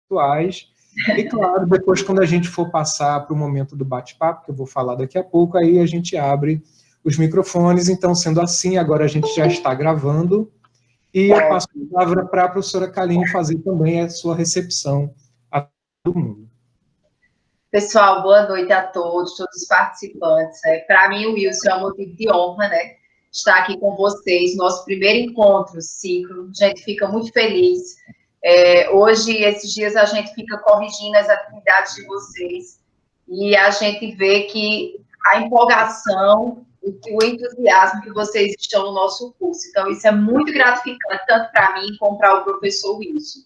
atuais. E, claro, depois, quando a gente for passar para o momento do bate-papo, que eu vou falar daqui a pouco, aí a gente abre os microfones. Então, sendo assim, agora a gente já está gravando. E eu passo a palavra para a professora Kaline fazer também a sua recepção a todo mundo. Pessoal, boa noite a todos os participantes. Para mim, o Wilson é um motivo de honra, né? Estar aqui com vocês, nosso primeiro encontro síncrono. A gente fica muito feliz. Hoje, esses dias, a gente fica corrigindo as atividades de vocês e a gente vê que a empolgação e o entusiasmo que vocês estão no nosso curso. Então, isso é muito gratificante, tanto para mim como para o professor Wilson.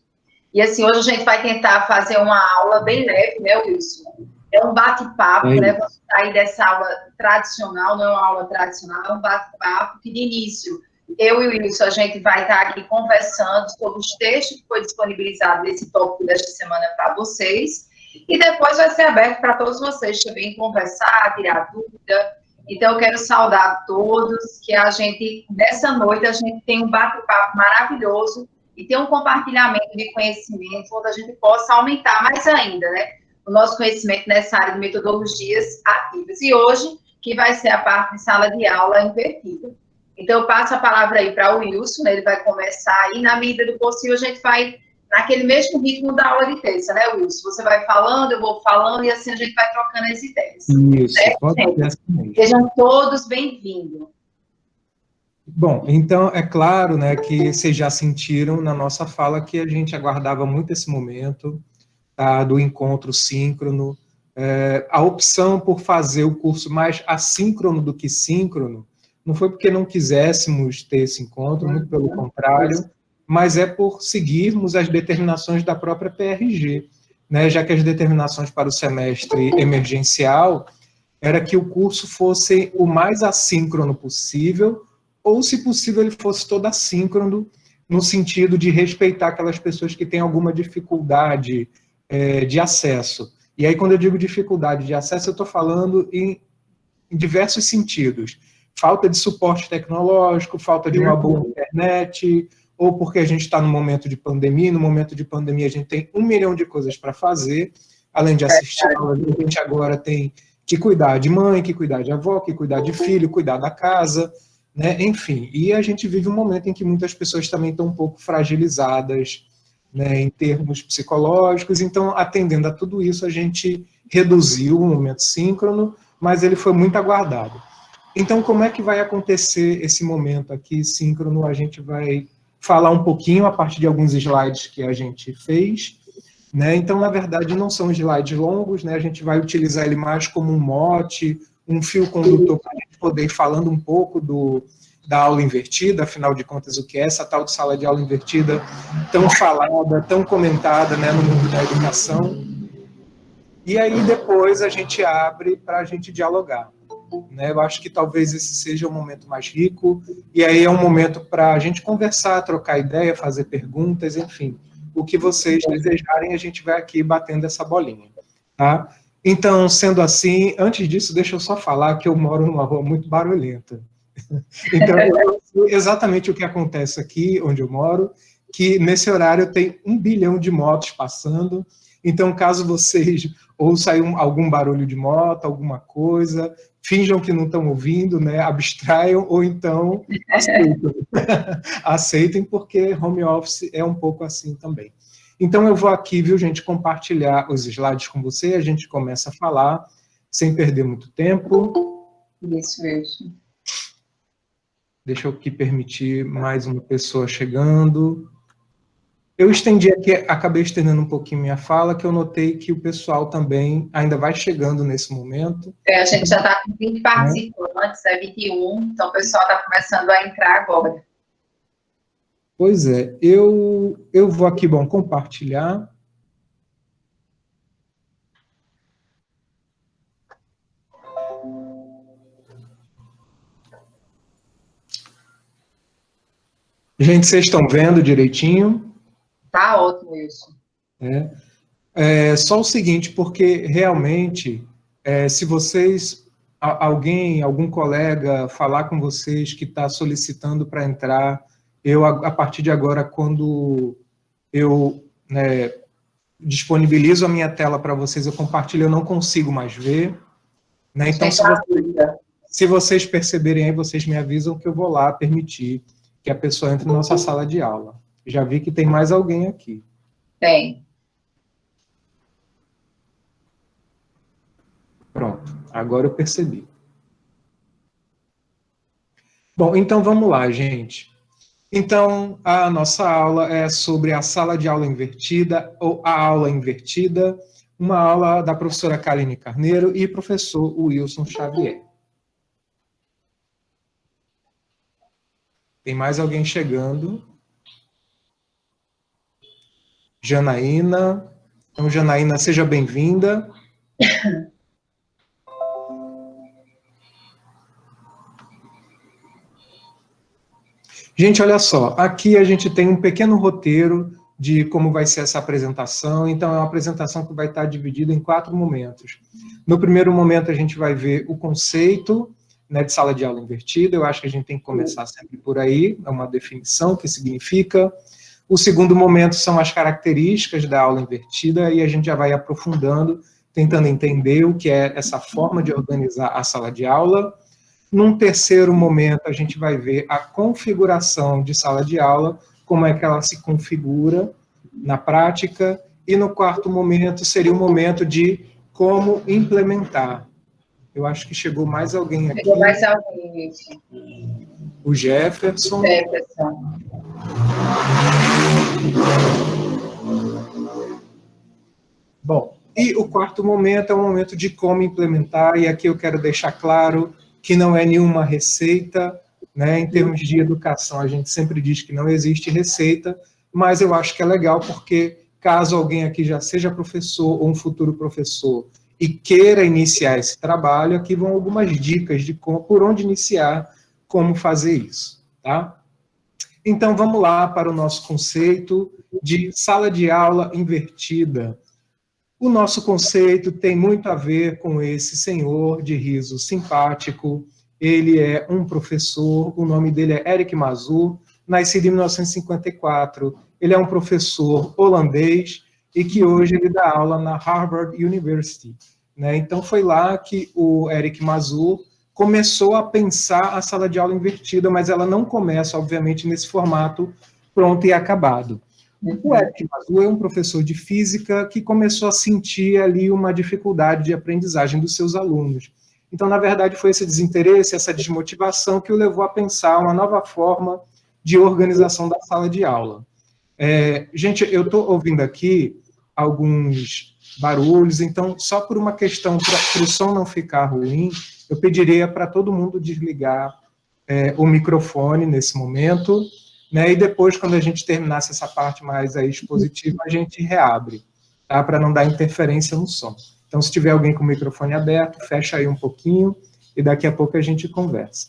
E assim, hoje a gente vai tentar fazer uma aula bem leve, né, Wilson? É um bate-papo, né? Vamos sair dessa aula tradicional, não é uma aula tradicional, é um bate-papo que, de início, eu e o Wilson, a gente vai estar aqui conversando sobre os textos que foi disponibilizado nesse tópico desta semana para vocês, e depois vai ser aberto para todos vocês também conversar, tirar dúvida. Então, eu quero saudar a todos, que a gente, nessa noite, a gente tem um bate-papo maravilhoso e tem um compartilhamento de conhecimento onde a gente possa aumentar mais ainda, né, o nosso conhecimento nessa área de metodologias ativas. E hoje, que vai ser a parte de sala de aula invertida. Então, eu passo a palavra aí para o Wilson, né, ele vai começar e, na medida do possível, a gente vai naquele mesmo ritmo da aula de terça, né, Wilson? Você vai falando, eu vou falando, e assim a gente vai trocando as ideias. Isso, pode ser assim. Sejam todos bem-vindos. Bom, então, é claro, né, que vocês já sentiram na nossa fala que a gente aguardava muito esse momento, tá, do encontro síncrono. A opção por fazer o curso mais assíncrono do que síncrono não foi porque não quiséssemos ter esse encontro, muito pelo contrário, mas é por seguirmos as determinações da própria PRG, né, já que as determinações para o semestre emergencial era que o curso fosse o mais assíncrono possível, ou, se possível, ele fosse todo assíncrono, no sentido de respeitar aquelas pessoas que têm alguma dificuldade de acesso. E aí, quando eu digo dificuldade de acesso, eu estou falando em diversos sentidos. Falta de suporte tecnológico, falta de uma boa internet, ou porque a gente está no momento de pandemia, e no momento de pandemia a gente tem 1 milhão de coisas para fazer, além de assistir aula, a gente agora tem que cuidar de mãe, que cuidar de avó, que cuidar de filho, cuidar da casa, né? Enfim, e a gente vive um momento em que muitas pessoas também estão um pouco fragilizadas, né, em termos psicológicos. Então, atendendo a tudo isso, a gente reduziu o momento síncrono, mas ele foi muito aguardado. Então, como é que vai acontecer esse momento aqui síncrono? A gente vai falar um pouquinho a partir de alguns slides que a gente fez, né? Então, na verdade, não são slides longos, né? A gente vai utilizar ele mais como um mote, um fio condutor para a gente poder ir falando um pouco da aula invertida. Afinal de contas, o que é essa tal de sala de aula invertida tão falada, tão comentada, né, no mundo da educação. E aí depois a gente abre para a gente dialogar, né? Eu acho que talvez esse seja o momento mais rico, e aí é um momento para a gente conversar, trocar ideia, fazer perguntas, enfim. O que vocês desejarem, a gente vai aqui batendo essa bolinha, tá? Então, sendo assim, antes disso, deixa eu só falar que eu moro numa rua muito barulhenta. Então, eu sei exatamente o que acontece aqui, onde eu moro, que nesse horário tem 1 bilhão de motos passando. Então, caso vocês ouçam algum barulho de moto, alguma coisa, finjam que não estão ouvindo, né, abstraiam, ou então aceitem. Aceitem, porque home office é um pouco assim também. Então, eu vou aqui, viu, gente, compartilhar os slides com você, a gente começa a falar, sem perder muito tempo. Isso mesmo. Deixa eu aqui permitir mais uma pessoa chegando. Eu estendi aqui, acabei estendendo um pouquinho minha fala, que eu notei que o pessoal também ainda vai chegando nesse momento. A gente já está com 20 participantes, 21, então o pessoal está começando a entrar agora. Pois é, eu vou aqui, bom, compartilhar. Gente, vocês estão vendo direitinho? Tá ótimo isso. Só o seguinte, porque realmente, se vocês, algum colega falar com vocês que está solicitando para entrar, eu, a partir de agora, quando eu disponibilizo a minha tela para vocês, eu compartilho, eu não consigo mais ver, né? Então, se vocês perceberem aí, vocês me avisam que eu vou lá permitir que a pessoa entre na nossa sala de aula. Já vi que tem mais alguém aqui. Tem. Pronto, agora eu percebi. Bom, então vamos lá, gente. Então, a nossa aula é sobre a sala de aula invertida, ou a aula invertida, uma aula da professora Kaline Carneiro e professor Wilson Xavier. Tem mais alguém chegando? Janaína. Então, Janaína, seja bem-vinda. Gente, olha só, aqui a gente tem um pequeno roteiro de como vai ser essa apresentação, então é uma apresentação que vai estar dividida em 4 momentos. No primeiro momento a gente vai ver o conceito, né, de sala de aula invertida, eu acho que a gente tem que começar sempre por aí, é uma definição, o que significa. O segundo momento são as características da aula invertida, e a gente já vai aprofundando, tentando entender o que é essa forma de organizar a sala de aula. Num terceiro momento, a gente vai ver a configuração de sala de aula, como é que ela se configura na prática, e no quarto momento seria o momento de como implementar. Eu acho que chegou mais alguém aqui. Chegou mais alguém, gente. O Jefferson. Jefferson. Bom, e o quarto momento é o momento de como implementar, e aqui eu quero deixar claro que não é nenhuma receita, né? Em termos de educação, a gente sempre diz que não existe receita, mas eu acho que é legal porque, caso alguém aqui já seja professor ou um futuro professor e queira iniciar esse trabalho, aqui vão algumas dicas de como, por onde iniciar, como fazer isso, tá? Então, vamos lá para o nosso conceito de sala de aula invertida. O nosso conceito tem muito a ver com esse senhor de riso simpático. Ele é um professor, o nome dele é Eric Mazur, nascido em 1954. Ele é um professor holandês e que hoje ele dá aula na Harvard University, né? Então foi lá que o Eric Mazur começou a pensar a sala de aula invertida, mas ela não começa, obviamente, nesse formato pronto e acabado. O Eric Mazur é um professor de física que começou a sentir ali uma dificuldade de aprendizagem dos seus alunos. Então, na verdade, foi esse desinteresse, essa desmotivação que o levou a pensar uma nova forma de organização da sala de aula. Gente, eu estou ouvindo aqui alguns barulhos, então, só por uma questão, para o som não ficar ruim, eu pediria para todo mundo desligar o microfone nesse momento, né, e depois, quando a gente terminasse essa parte mais aí expositiva, a gente reabre, tá, para não dar interferência no som. Então, se tiver alguém com o microfone aberto, fecha aí um pouquinho, e daqui a pouco a gente conversa.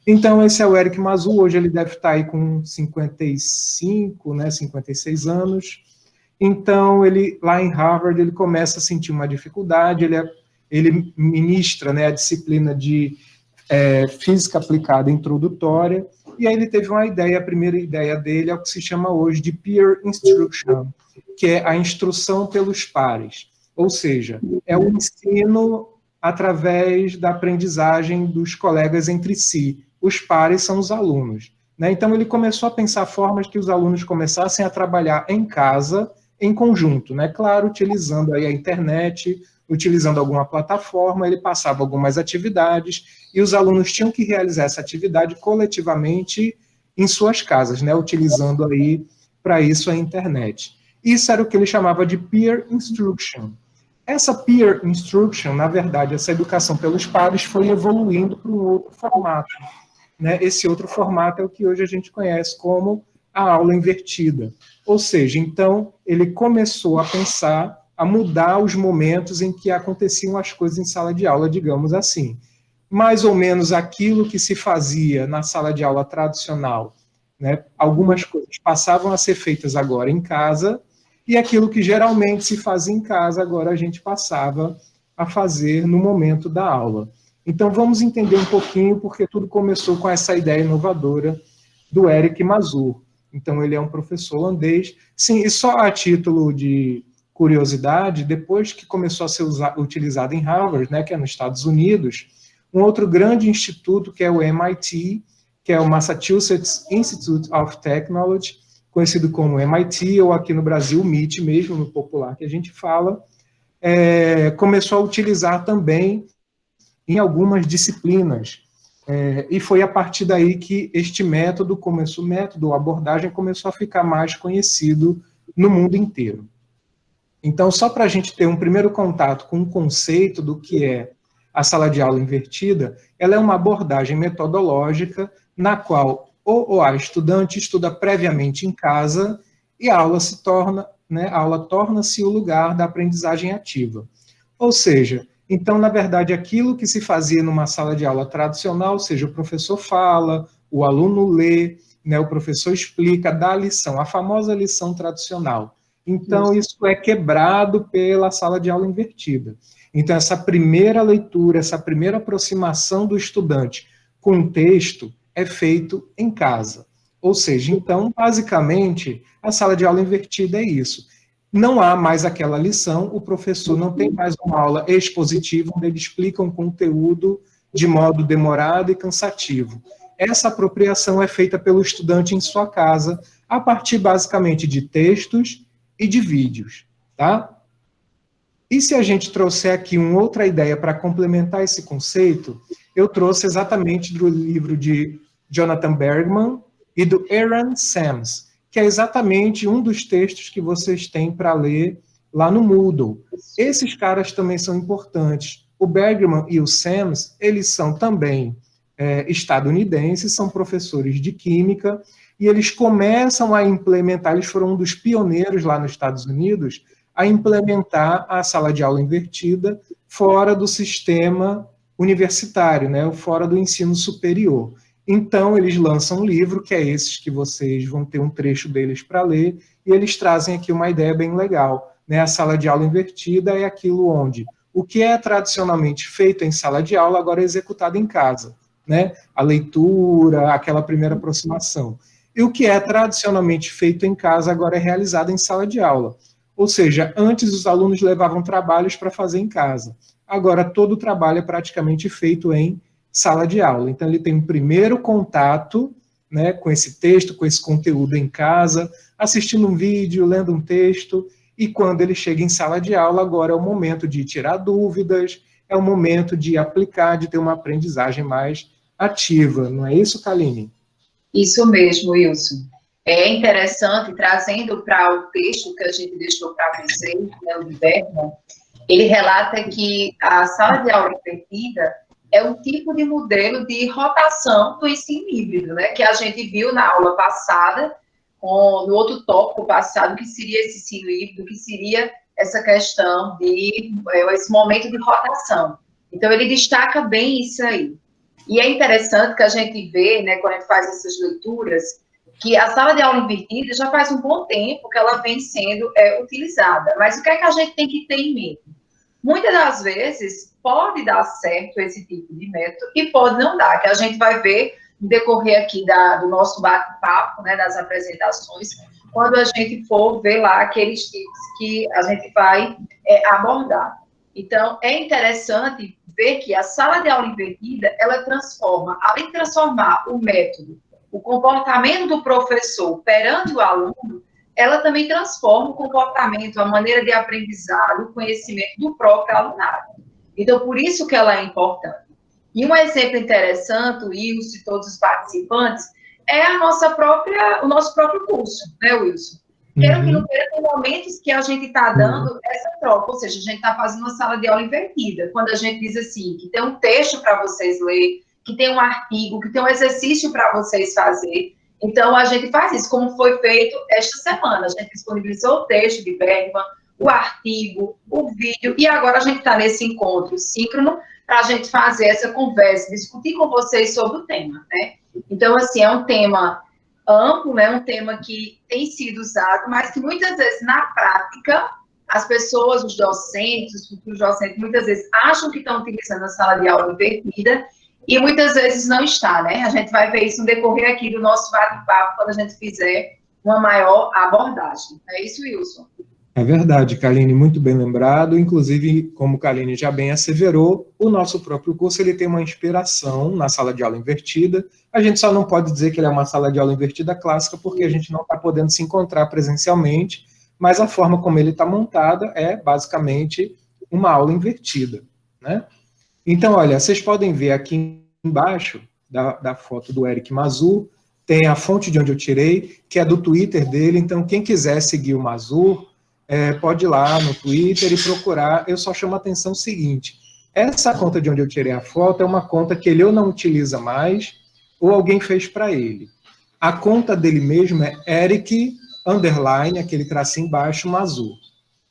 Então, esse é o Eric Mazur, hoje ele deve estar aí com 55, né, 56 anos. Então, ele, lá em Harvard, ele começa a sentir uma dificuldade, ele ministra, né, a disciplina de física aplicada introdutória, e aí ele teve uma ideia, a primeira ideia dele é o que se chama hoje de peer instruction, que é a instrução pelos pares, ou seja, é o ensino através da aprendizagem dos colegas entre si. Os pares são os alunos, né? Então ele começou a pensar formas que os alunos começassem a trabalhar em casa, em conjunto, né? Claro, utilizando aí a internet, utilizando alguma plataforma, ele passava algumas atividades e os alunos tinham que realizar essa atividade coletivamente em suas casas, né, utilizando aí para isso a internet. Isso era o que ele chamava de peer instruction. Essa peer instruction, na verdade, essa educação pelos pares foi evoluindo para um outro formato, né? Esse outro formato é o que hoje a gente conhece como a aula invertida. Ou seja, então, ele começou a pensar, a mudar os momentos em que aconteciam as coisas em sala de aula, digamos assim. Mais ou menos aquilo que se fazia na sala de aula tradicional, né? Algumas coisas passavam a ser feitas agora em casa, e aquilo que geralmente se fazia em casa, agora a gente passava a fazer no momento da aula. Então, vamos entender um pouquinho, porque tudo começou com essa ideia inovadora do Eric Mazur. Então, ele é um professor holandês. Sim, e só a título de curiosidade, depois que começou a ser utilizado em Harvard, né, que é nos Estados Unidos, um outro grande instituto, que é o MIT, que é o Massachusetts Institute of Technology, conhecido como MIT, ou aqui no Brasil, MIT mesmo, no popular que a gente fala, começou a utilizar também em algumas disciplinas. E foi a partir daí que este método, a abordagem começou a ficar mais conhecido no mundo inteiro. Então, só para a gente ter um primeiro contato com o conceito do que é a sala de aula invertida, ela é uma abordagem metodológica na qual a estudante estuda previamente em casa e a aula torna-se o lugar da aprendizagem ativa. Ou seja, então, na verdade, aquilo que se fazia numa sala de aula tradicional, ou seja, o professor fala, o aluno lê, né, o professor explica, dá a lição, a famosa lição tradicional. Então, isso é quebrado pela sala de aula invertida. Então, essa primeira leitura, essa primeira aproximação do estudante com o texto é feito em casa. Ou seja, então, basicamente, a sala de aula invertida é isso. Não há mais aquela lição, o professor não tem mais uma aula expositiva, onde ele explica um conteúdo de modo demorado e cansativo. Essa apropriação é feita pelo estudante em sua casa, a partir, basicamente, de textos e de vídeos, tá? E se a gente trouxer aqui uma outra ideia para complementar esse conceito, eu trouxe exatamente do livro de Jonathan Bergman e do Aaron Sams, que é exatamente um dos textos que vocês têm para ler lá no Moodle. Esses caras também são importantes. O Bergman e o Sams, eles são também estadunidenses, são professores de química, e eles começam a implementar, eles foram um dos pioneiros lá nos Estados Unidos, a implementar a sala de aula invertida fora do sistema universitário, né, fora do ensino superior. Então, eles lançam um livro, que é esses que vocês vão ter um trecho deles para ler, e eles trazem aqui uma ideia bem legal, né? A sala de aula invertida é aquilo onde o que é tradicionalmente feito em sala de aula agora é executado em casa, né? A leitura, aquela primeira aproximação. E o que é tradicionalmente feito em casa agora é realizado em sala de aula. Ou seja, antes os alunos levavam trabalhos para fazer em casa. Agora todo o trabalho é praticamente feito em sala de aula. Então ele tem um primeiro contato, né, com esse texto, com esse conteúdo em casa, assistindo um vídeo, lendo um texto, e quando ele chega em sala de aula, agora é o momento de tirar dúvidas, é o momento de aplicar, de ter uma aprendizagem mais ativa. Não é isso, Kaline? Isso mesmo, Wilson. É interessante, trazendo para o texto que a gente deixou para vocês, né, o de Bergman, ele relata que a sala de aula invertida é um tipo de modelo de rotação do ensino híbrido, né, que a gente viu na aula passada, no outro tópico passado, que seria esse ensino híbrido, que seria essa questão de esse momento de rotação. Então, ele destaca bem isso aí. E é interessante que a gente vê, né, quando a gente faz essas leituras, que a sala de aula invertida já faz um bom tempo que ela vem sendo utilizada. Mas o que é que a gente tem que ter em mente? Muitas das vezes pode dar certo esse tipo de método e pode não dar, que a gente vai ver no decorrer aqui do nosso bate-papo, né, das apresentações, quando a gente for ver lá aqueles tipos que a gente vai abordar. Então, é interessante ver que a sala de aula invertida, ela transforma, além de transformar o método, o comportamento do professor perante o aluno, ela também transforma o comportamento, a maneira de aprendizado, o conhecimento do próprio alunado. Então, por isso que ela é importante. E um exemplo interessante, o Wilson e todos os participantes, é o nosso próprio curso, né, Wilson? Quero que não queira, tem momentos que a gente está dando essa troca, ou seja, a gente está fazendo uma sala de aula invertida, quando a gente diz assim, que tem um texto para vocês ler, que tem um artigo, que tem um exercício para vocês fazer. Então, a gente faz isso, como foi feito esta semana. A gente disponibilizou o texto de Bergman, o artigo, o vídeo, e agora a gente está nesse encontro síncrono para a gente fazer essa conversa, discutir com vocês sobre o tema, né? Então, assim, é um tema amplo, né? Um tema que tem sido usado, mas que muitas vezes, na prática, as pessoas, os docentes, os futuros docentes, muitas vezes acham que estão utilizando a sala de aula invertida, e muitas vezes não está, né? A gente vai ver isso no decorrer aqui do nosso bate-papo, quando a gente fizer uma maior abordagem. É isso, Wilson? É verdade, Kaline, muito bem lembrado. Inclusive, como Kaline já bem asseverou, o nosso próprio curso ele tem uma inspiração na sala de aula invertida. A gente só não pode dizer que ele é uma sala de aula invertida clássica, porque a gente não está podendo se encontrar presencialmente, mas a forma como ele está montada é basicamente uma aula invertida, né? Então, olha, vocês podem ver aqui embaixo da foto do Eric Mazur, tem a fonte de onde eu tirei, que é do Twitter dele. Então, quem quiser seguir o Mazur, pode ir lá no Twitter e procurar. Eu só chamo a atenção o seguinte: essa conta de onde eu tirei a foto é uma conta que ele ou não utiliza mais, ou alguém fez para ele. A conta dele mesmo é Eric, underline, aquele tracinho embaixo, Mazur,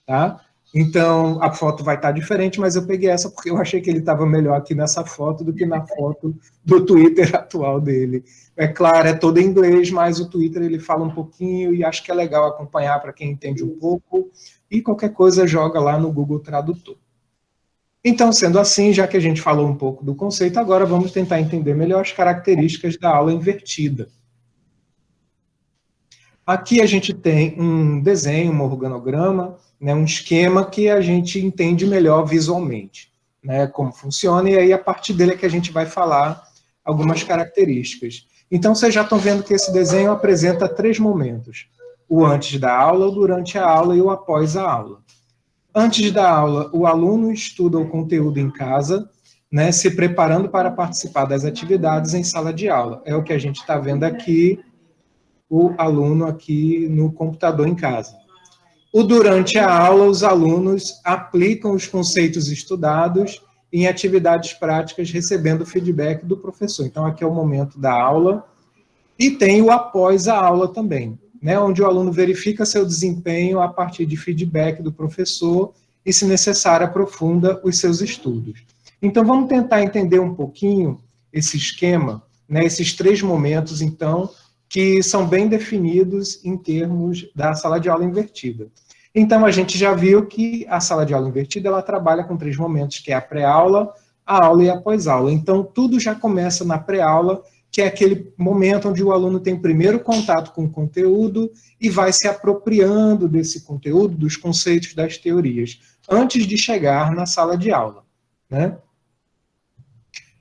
tá? Então, a foto vai estar diferente, mas eu peguei essa porque eu achei que ele estava melhor aqui nessa foto do que na foto do Twitter atual dele. É claro, é todo em inglês, mas o Twitter ele fala um pouquinho e acho que é legal acompanhar para quem entende um pouco, e qualquer coisa joga lá no Google Tradutor. Então, sendo assim, já que a gente falou um pouco do conceito, agora vamos tentar entender melhor as características da aula invertida. Aqui a gente tem um desenho, um organograma, né, um esquema que a gente entende melhor visualmente, né, como funciona, e aí a partir dele é que a gente vai falar algumas características. Então, vocês já estão vendo que esse desenho apresenta 3 momentos: o antes da aula, o durante a aula e o após a aula. Antes da aula, o aluno estuda o conteúdo em casa, né, se preparando para participar das atividades em sala de aula. É o que a gente está vendo aqui, o aluno aqui no computador em casa. O durante a aula, os alunos aplicam os conceitos estudados em atividades práticas, recebendo feedback do professor. Então, aqui é o momento da aula. E tem o após a aula também, né, onde o aluno verifica seu desempenho a partir de feedback do professor e, se necessário, aprofunda os seus estudos. Então, vamos tentar entender um pouquinho esse esquema, né, esses 3 momentos, então, que são bem definidos em termos da sala de aula invertida. Então, a gente já viu que a sala de aula invertida ela trabalha com 3 momentos, que é a pré-aula, a aula e a pós-aula. Então, tudo já começa na pré-aula, que é aquele momento onde o aluno tem o primeiro contato com o conteúdo e vai se apropriando desse conteúdo, dos conceitos, das teorias, antes de chegar na sala de aula, né?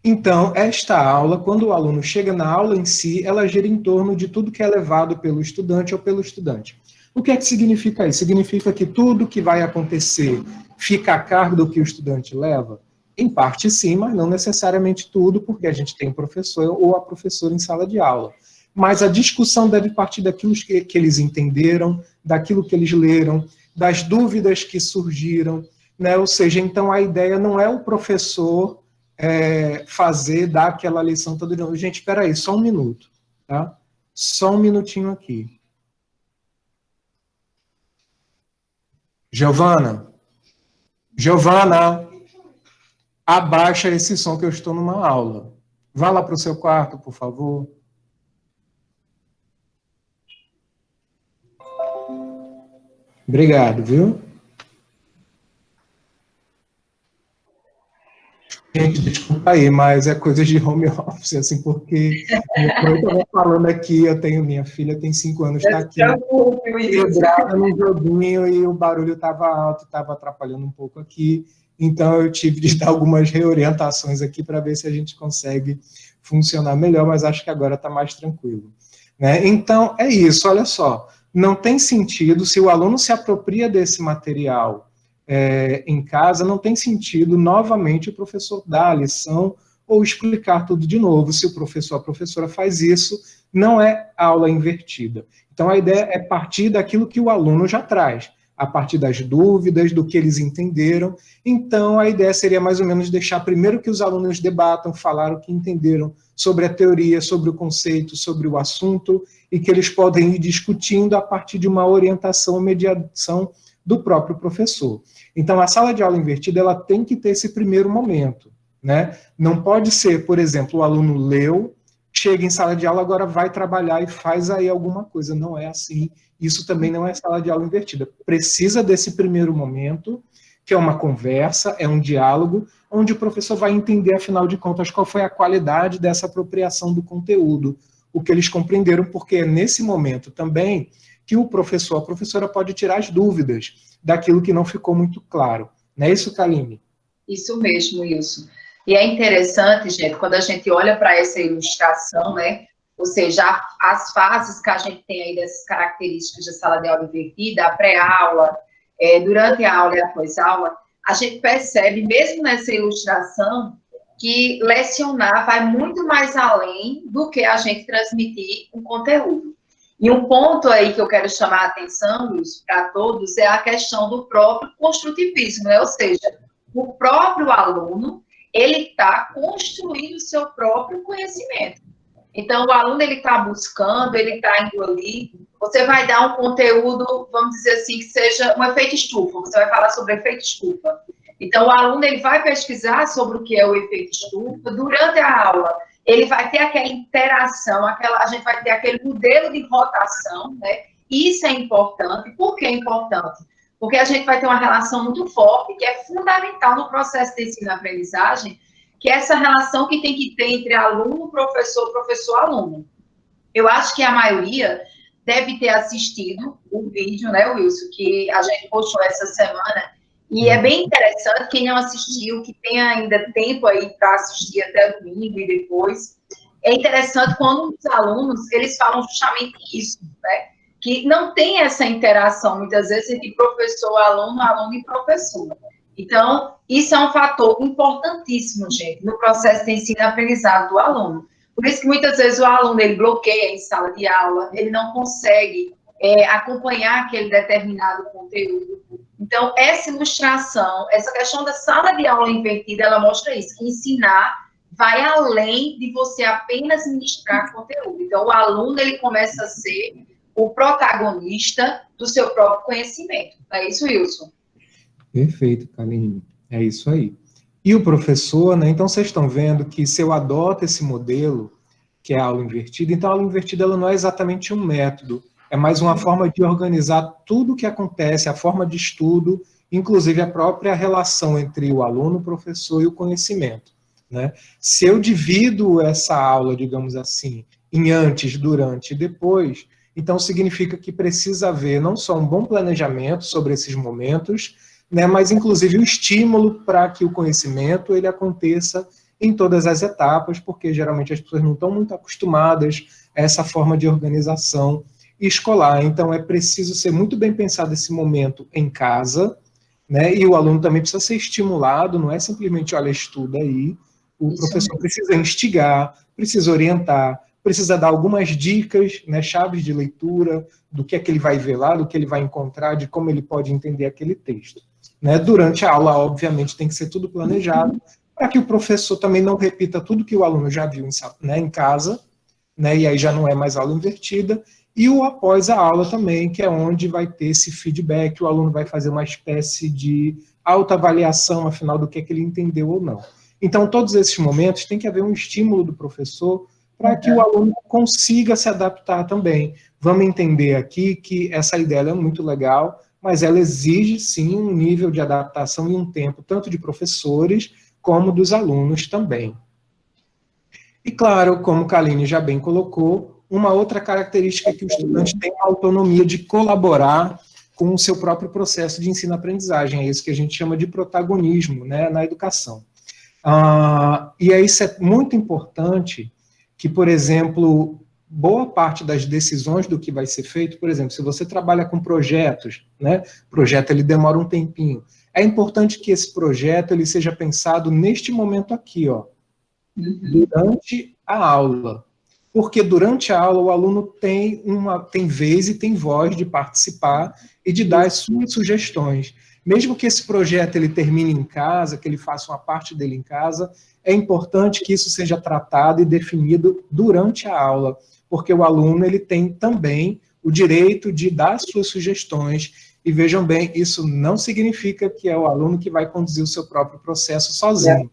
Então, esta aula, quando o aluno chega na aula em si, ela gira em torno de tudo que é levado pelo estudante ou pelo estudante. O que é que significa isso? Significa que tudo que vai acontecer fica a cargo do que o estudante leva? Em parte sim, mas não necessariamente tudo, porque a gente tem professor ou a professora em sala de aula. Mas a discussão deve partir daquilo que eles entenderam, daquilo que eles leram, das dúvidas que surgiram, né? Ou seja, então a ideia não é o professor dar aquela lição toda de novo. Gente, espera aí, só um minuto, tá? Só um minutinho aqui. Giovana, abaixa esse som que eu estou numa aula. Vá lá para o seu quarto, por favor. Obrigado, viu? Gente, desculpa aí, mas é coisa de home office, assim, porque eu estava falando aqui, minha filha tem 5 anos, está aqui, vidrada no joguinho e o barulho estava alto, estava atrapalhando um pouco aqui, então eu tive de dar algumas reorientações aqui para ver se a gente consegue funcionar melhor, mas acho que agora está mais tranquilo, né? Então, é isso, olha só, não tem sentido, se o aluno se apropria desse material em casa, não tem sentido, novamente, o professor dar a lição ou explicar tudo de novo. Se o professor ou a professora faz isso, não é aula invertida. Então, a ideia é partir daquilo que o aluno já traz, a partir das dúvidas, do que eles entenderam. Então, a ideia seria mais ou menos deixar primeiro que os alunos debatam, falar o que entenderam sobre a teoria, sobre o conceito, sobre o assunto, e que eles podem ir discutindo a partir de uma orientação, mediação do próprio professor. Então, a sala de aula invertida, ela tem que ter esse primeiro momento, né? Não pode ser, por exemplo, o aluno leu, chega em sala de aula, agora vai trabalhar e faz aí alguma coisa. Não é assim. Isso também não é sala de aula invertida. Precisa desse primeiro momento, que é uma conversa, é um diálogo, onde o professor vai entender, afinal de contas, qual foi a qualidade dessa apropriação do conteúdo, o que eles compreenderam, porque é nesse momento também que o professor, a professora pode tirar as dúvidas daquilo que não ficou muito claro. Não é isso, Kaline? Isso mesmo, Wilson. E é interessante, gente, quando a gente olha para essa ilustração, né? Ou seja, as fases que a gente tem aí dessas características da sala de aula invertida, a pré-aula, durante a aula e após a aula, a gente percebe, mesmo nessa ilustração, que lecionar vai muito mais além do que a gente transmitir um conteúdo. E um ponto aí que eu quero chamar a atenção, Luiz, para todos, é a questão do próprio construtivismo, né? Ou seja, o próprio aluno, ele está construindo o seu próprio conhecimento. Então, o aluno, ele está buscando, ele está indo ali, você vai dar um conteúdo, vamos dizer assim, que seja um efeito estufa, você vai falar sobre efeito estufa. Então, o aluno, ele vai pesquisar sobre o que é o efeito estufa, durante a aula, ele vai ter aquela interação, a gente vai ter aquele modelo de rotação, né? Isso é importante. Por que é importante? Porque a gente vai ter uma relação muito forte, que é fundamental no processo de ensino-aprendizagem, que é essa relação que tem que ter entre aluno, professor, professor-aluno. Eu acho que a maioria deve ter assistido o vídeo, né, Wilson, que a gente postou essa semana, e é bem interessante, quem não assistiu, que tem ainda tempo aí para assistir até domingo e depois, é interessante quando os alunos, eles falam justamente isso, né, que não tem essa interação, muitas vezes, entre professor, aluno, aluno e professor. Então, isso é um fator importantíssimo, gente, no processo de ensino e aprendizado do aluno. Por isso que, muitas vezes, o aluno, ele bloqueia em sala de aula, ele não consegue acompanhar aquele determinado conteúdo. Então, essa ilustração, essa questão da sala de aula invertida, ela mostra isso, que ensinar vai além de você apenas ministrar conteúdo. Então, o aluno, ele começa a ser o protagonista do seu próprio conhecimento. É isso, Wilson? Perfeito, Kaline. É isso aí. E o professor, né? Então, vocês estão vendo que se eu adoto esse modelo, que é a aula invertida, então a aula invertida ela não é exatamente um método, é mais uma forma de organizar tudo o que acontece, a forma de estudo, inclusive a própria relação entre o aluno, o professor e o conhecimento, né? Se eu divido essa aula, digamos assim, em antes, durante e depois, então significa que precisa haver não só um bom planejamento sobre esses momentos, né, mas inclusive o estímulo para que o conhecimento ele aconteça em todas as etapas, porque geralmente as pessoas não estão muito acostumadas a essa forma de organização escolar. Então é preciso ser muito bem pensado esse momento em casa, né, e o aluno também precisa ser estimulado, não é simplesmente, olha, estuda aí, o professor precisa instigar, precisa orientar, precisa dar algumas dicas, né, chaves de leitura, do que é que ele vai ver lá, do que ele vai encontrar, de como ele pode entender aquele texto. Né? Durante a aula, obviamente, tem que ser tudo planejado, para que o professor também não repita tudo que o aluno já viu em casa, né, e aí já não é mais aula invertida, e o após a aula também, que é onde vai ter esse feedback, o aluno vai fazer uma espécie de autoavaliação, afinal, do que é que ele entendeu ou não. Então, todos esses momentos tem que haver um estímulo do professor para que o aluno consiga se adaptar também. Vamos entender aqui que essa ideia é muito legal, mas ela exige, sim, um nível de adaptação e um tempo, tanto de professores como dos alunos também. E, claro, como a Kaline já bem colocou, uma outra característica é que o estudante tem a autonomia de colaborar com o seu próprio processo de ensino-aprendizagem. É isso que a gente chama de protagonismo, né, na educação. E aí isso é muito importante que, por exemplo, boa parte das decisões do que vai ser feito, por exemplo, se você trabalha com projetos, né, projeto ele demora um tempinho, é importante que esse projeto ele seja pensado neste momento aqui, ó, durante a aula. Porque durante a aula o aluno tem vez e tem voz de participar e de dar as suas sugestões. Mesmo que esse projeto ele termine em casa, que ele faça uma parte dele em casa, é importante que isso seja tratado e definido durante a aula, porque o aluno ele tem também o direito de dar suas sugestões. E vejam bem, isso não significa que é o aluno que vai conduzir o seu próprio processo sozinho.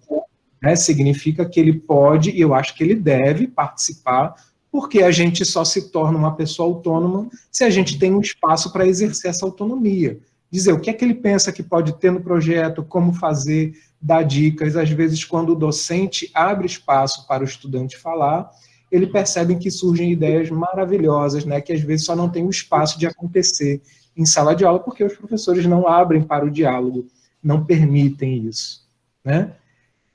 Né? Significa que ele pode, e eu acho que ele deve participar, porque a gente só se torna uma pessoa autônoma se a gente tem um espaço para exercer essa autonomia. Dizer o que é que ele pensa que pode ter no projeto, como fazer, dar dicas. Às vezes, quando o docente abre espaço para o estudante falar, ele percebe que surgem ideias maravilhosas, né, que às vezes só não tem o espaço de acontecer em sala de aula, porque os professores não abrem para o diálogo, não permitem isso, né?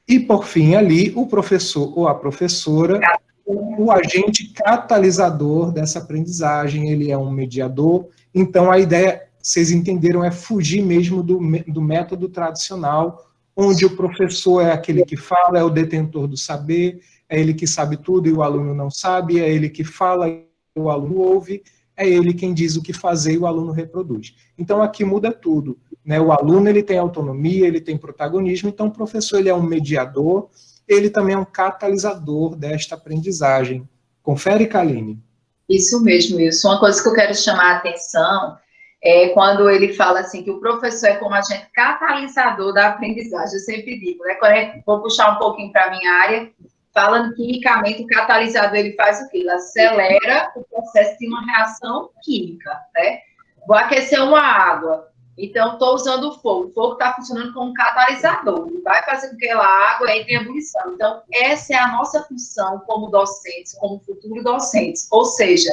E, por fim, ali, o professor ou a professora, o agente catalisador dessa aprendizagem, ele é um mediador. Então, a ideia, vocês entenderam, é fugir mesmo do método tradicional, onde o professor é aquele que fala, é o detentor do saber, é ele que sabe tudo e o aluno não sabe, é ele que fala e o aluno ouve, é ele quem diz o que fazer e o aluno reproduz. Então, aqui muda tudo, né? O aluno, ele tem autonomia, ele tem protagonismo, então o professor, ele é um mediador, ele também é um catalisador desta aprendizagem. Confere, Kaline? Isso mesmo, Wilson. Uma coisa que eu quero chamar a atenção é quando ele fala assim que o professor é como agente catalisador da aprendizagem. Eu sempre digo, né? Vou puxar um pouquinho para a minha área, falando quimicamente, o catalisador, ele faz o quê? Ele acelera o processo de uma reação química, né? Vou aquecer uma água, então estou usando o fogo está funcionando como um catalisador, ele vai fazer com que aquela água entre em ebulição. Então, essa é a nossa função como docentes, como futuros docentes, ou seja,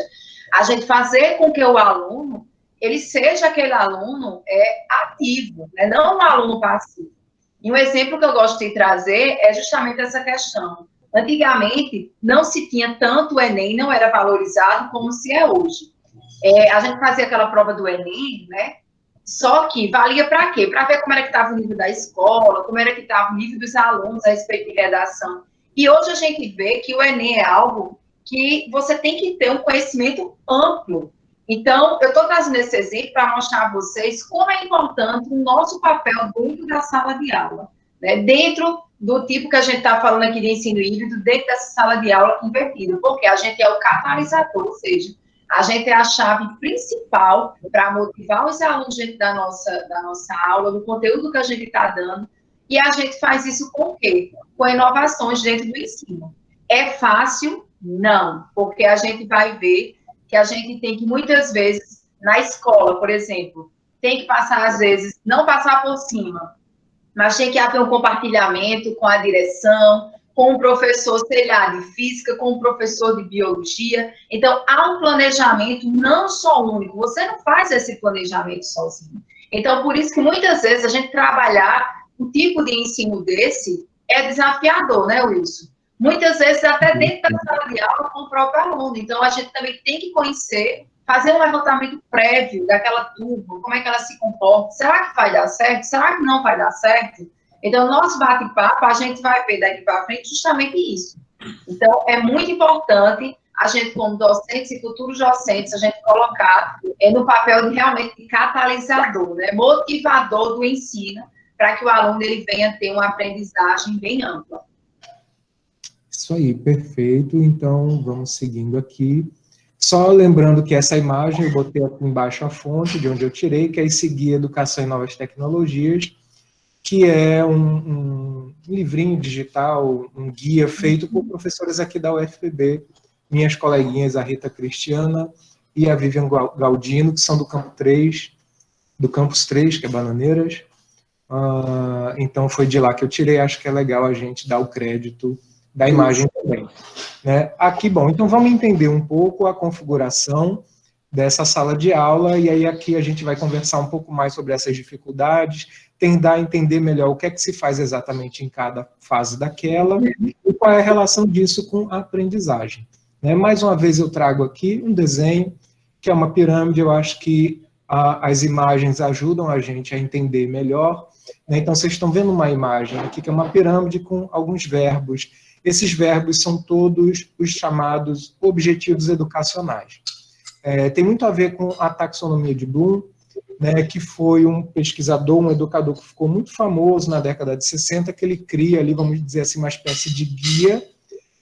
a gente fazer com que o aluno, ele seja aquele aluno ativo, né? Não um aluno passivo. E um exemplo que eu gosto de trazer é justamente essa questão. Antigamente, não se tinha tanto o Enem, não era valorizado como se é hoje. A gente fazia aquela prova do Enem, né? Só que valia para quê? Para ver como era que estava o nível da escola, como era que estava o nível dos alunos a respeito de redação. E hoje a gente vê que o Enem é algo que você tem que ter um conhecimento amplo. Então, eu estou trazendo esse exemplo para mostrar a vocês como é importante o nosso papel dentro da sala de aula, né? Dentro do tipo que a gente está falando aqui de ensino híbrido, dentro dessa sala de aula invertida, porque a gente é o catalisador, ou seja, a gente é a chave principal para motivar os alunos dentro da nossa aula, do conteúdo que a gente está dando, e a gente faz isso com o quê? Com inovações dentro do ensino. É fácil? Não, porque a gente vai ver que a gente tem que, muitas vezes, na escola, por exemplo, tem que passar, às vezes, não passar por cima, mas tem que haver um compartilhamento com a direção, com o professor, sei lá, de física, com o professor de biologia. Então, há um planejamento não só único, você não faz esse planejamento sozinho. Então, por isso que muitas vezes a gente trabalhar um tipo de ensino desse é desafiador, né, Wilson? Muitas vezes até dentro da sala de aula com o próprio aluno. Então, a gente também tem que conhecer, fazer um levantamento prévio daquela turma, como é que ela se comporta, será que vai dar certo? Será que não vai dar certo? Então, nosso bate-papo, a gente vai ver daqui para frente justamente isso. Então, é muito importante a gente, como docentes e futuros docentes, a gente colocar no papel de realmente catalisador, né? Motivador do ensino, para que o aluno ele venha ter uma aprendizagem bem ampla. Isso aí, perfeito. Então, vamos seguindo aqui. Só lembrando que essa imagem, eu botei aqui embaixo a fonte de onde eu tirei, que é esse Guia Educação e Novas Tecnologias, que é um livrinho digital, um guia feito por professores aqui da UFPB, minhas coleguinhas, a Rita Cristiana e a Vivian Galdino, que são do Campus 3, que é Bananeiras. Então, foi de lá que eu tirei, acho que é legal a gente dar o crédito da imagem também. Né? Aqui, bom, então vamos entender um pouco a configuração dessa sala de aula, e aí aqui a gente vai conversar um pouco mais sobre essas dificuldades, tentar entender melhor o que é que se faz exatamente em cada fase daquela, e qual é a relação disso com a aprendizagem. Né? Mais uma vez eu trago aqui um desenho, que é uma pirâmide, eu acho que as imagens ajudam a gente a entender melhor. Né? Então, vocês estão vendo uma imagem aqui, que é uma pirâmide com alguns verbos. Esses verbos são todos os chamados objetivos educacionais. Tem muito a ver com a taxonomia de Bloom, né, que foi um pesquisador, um educador que ficou muito famoso na década de 60, que ele cria ali, vamos dizer assim, uma espécie de guia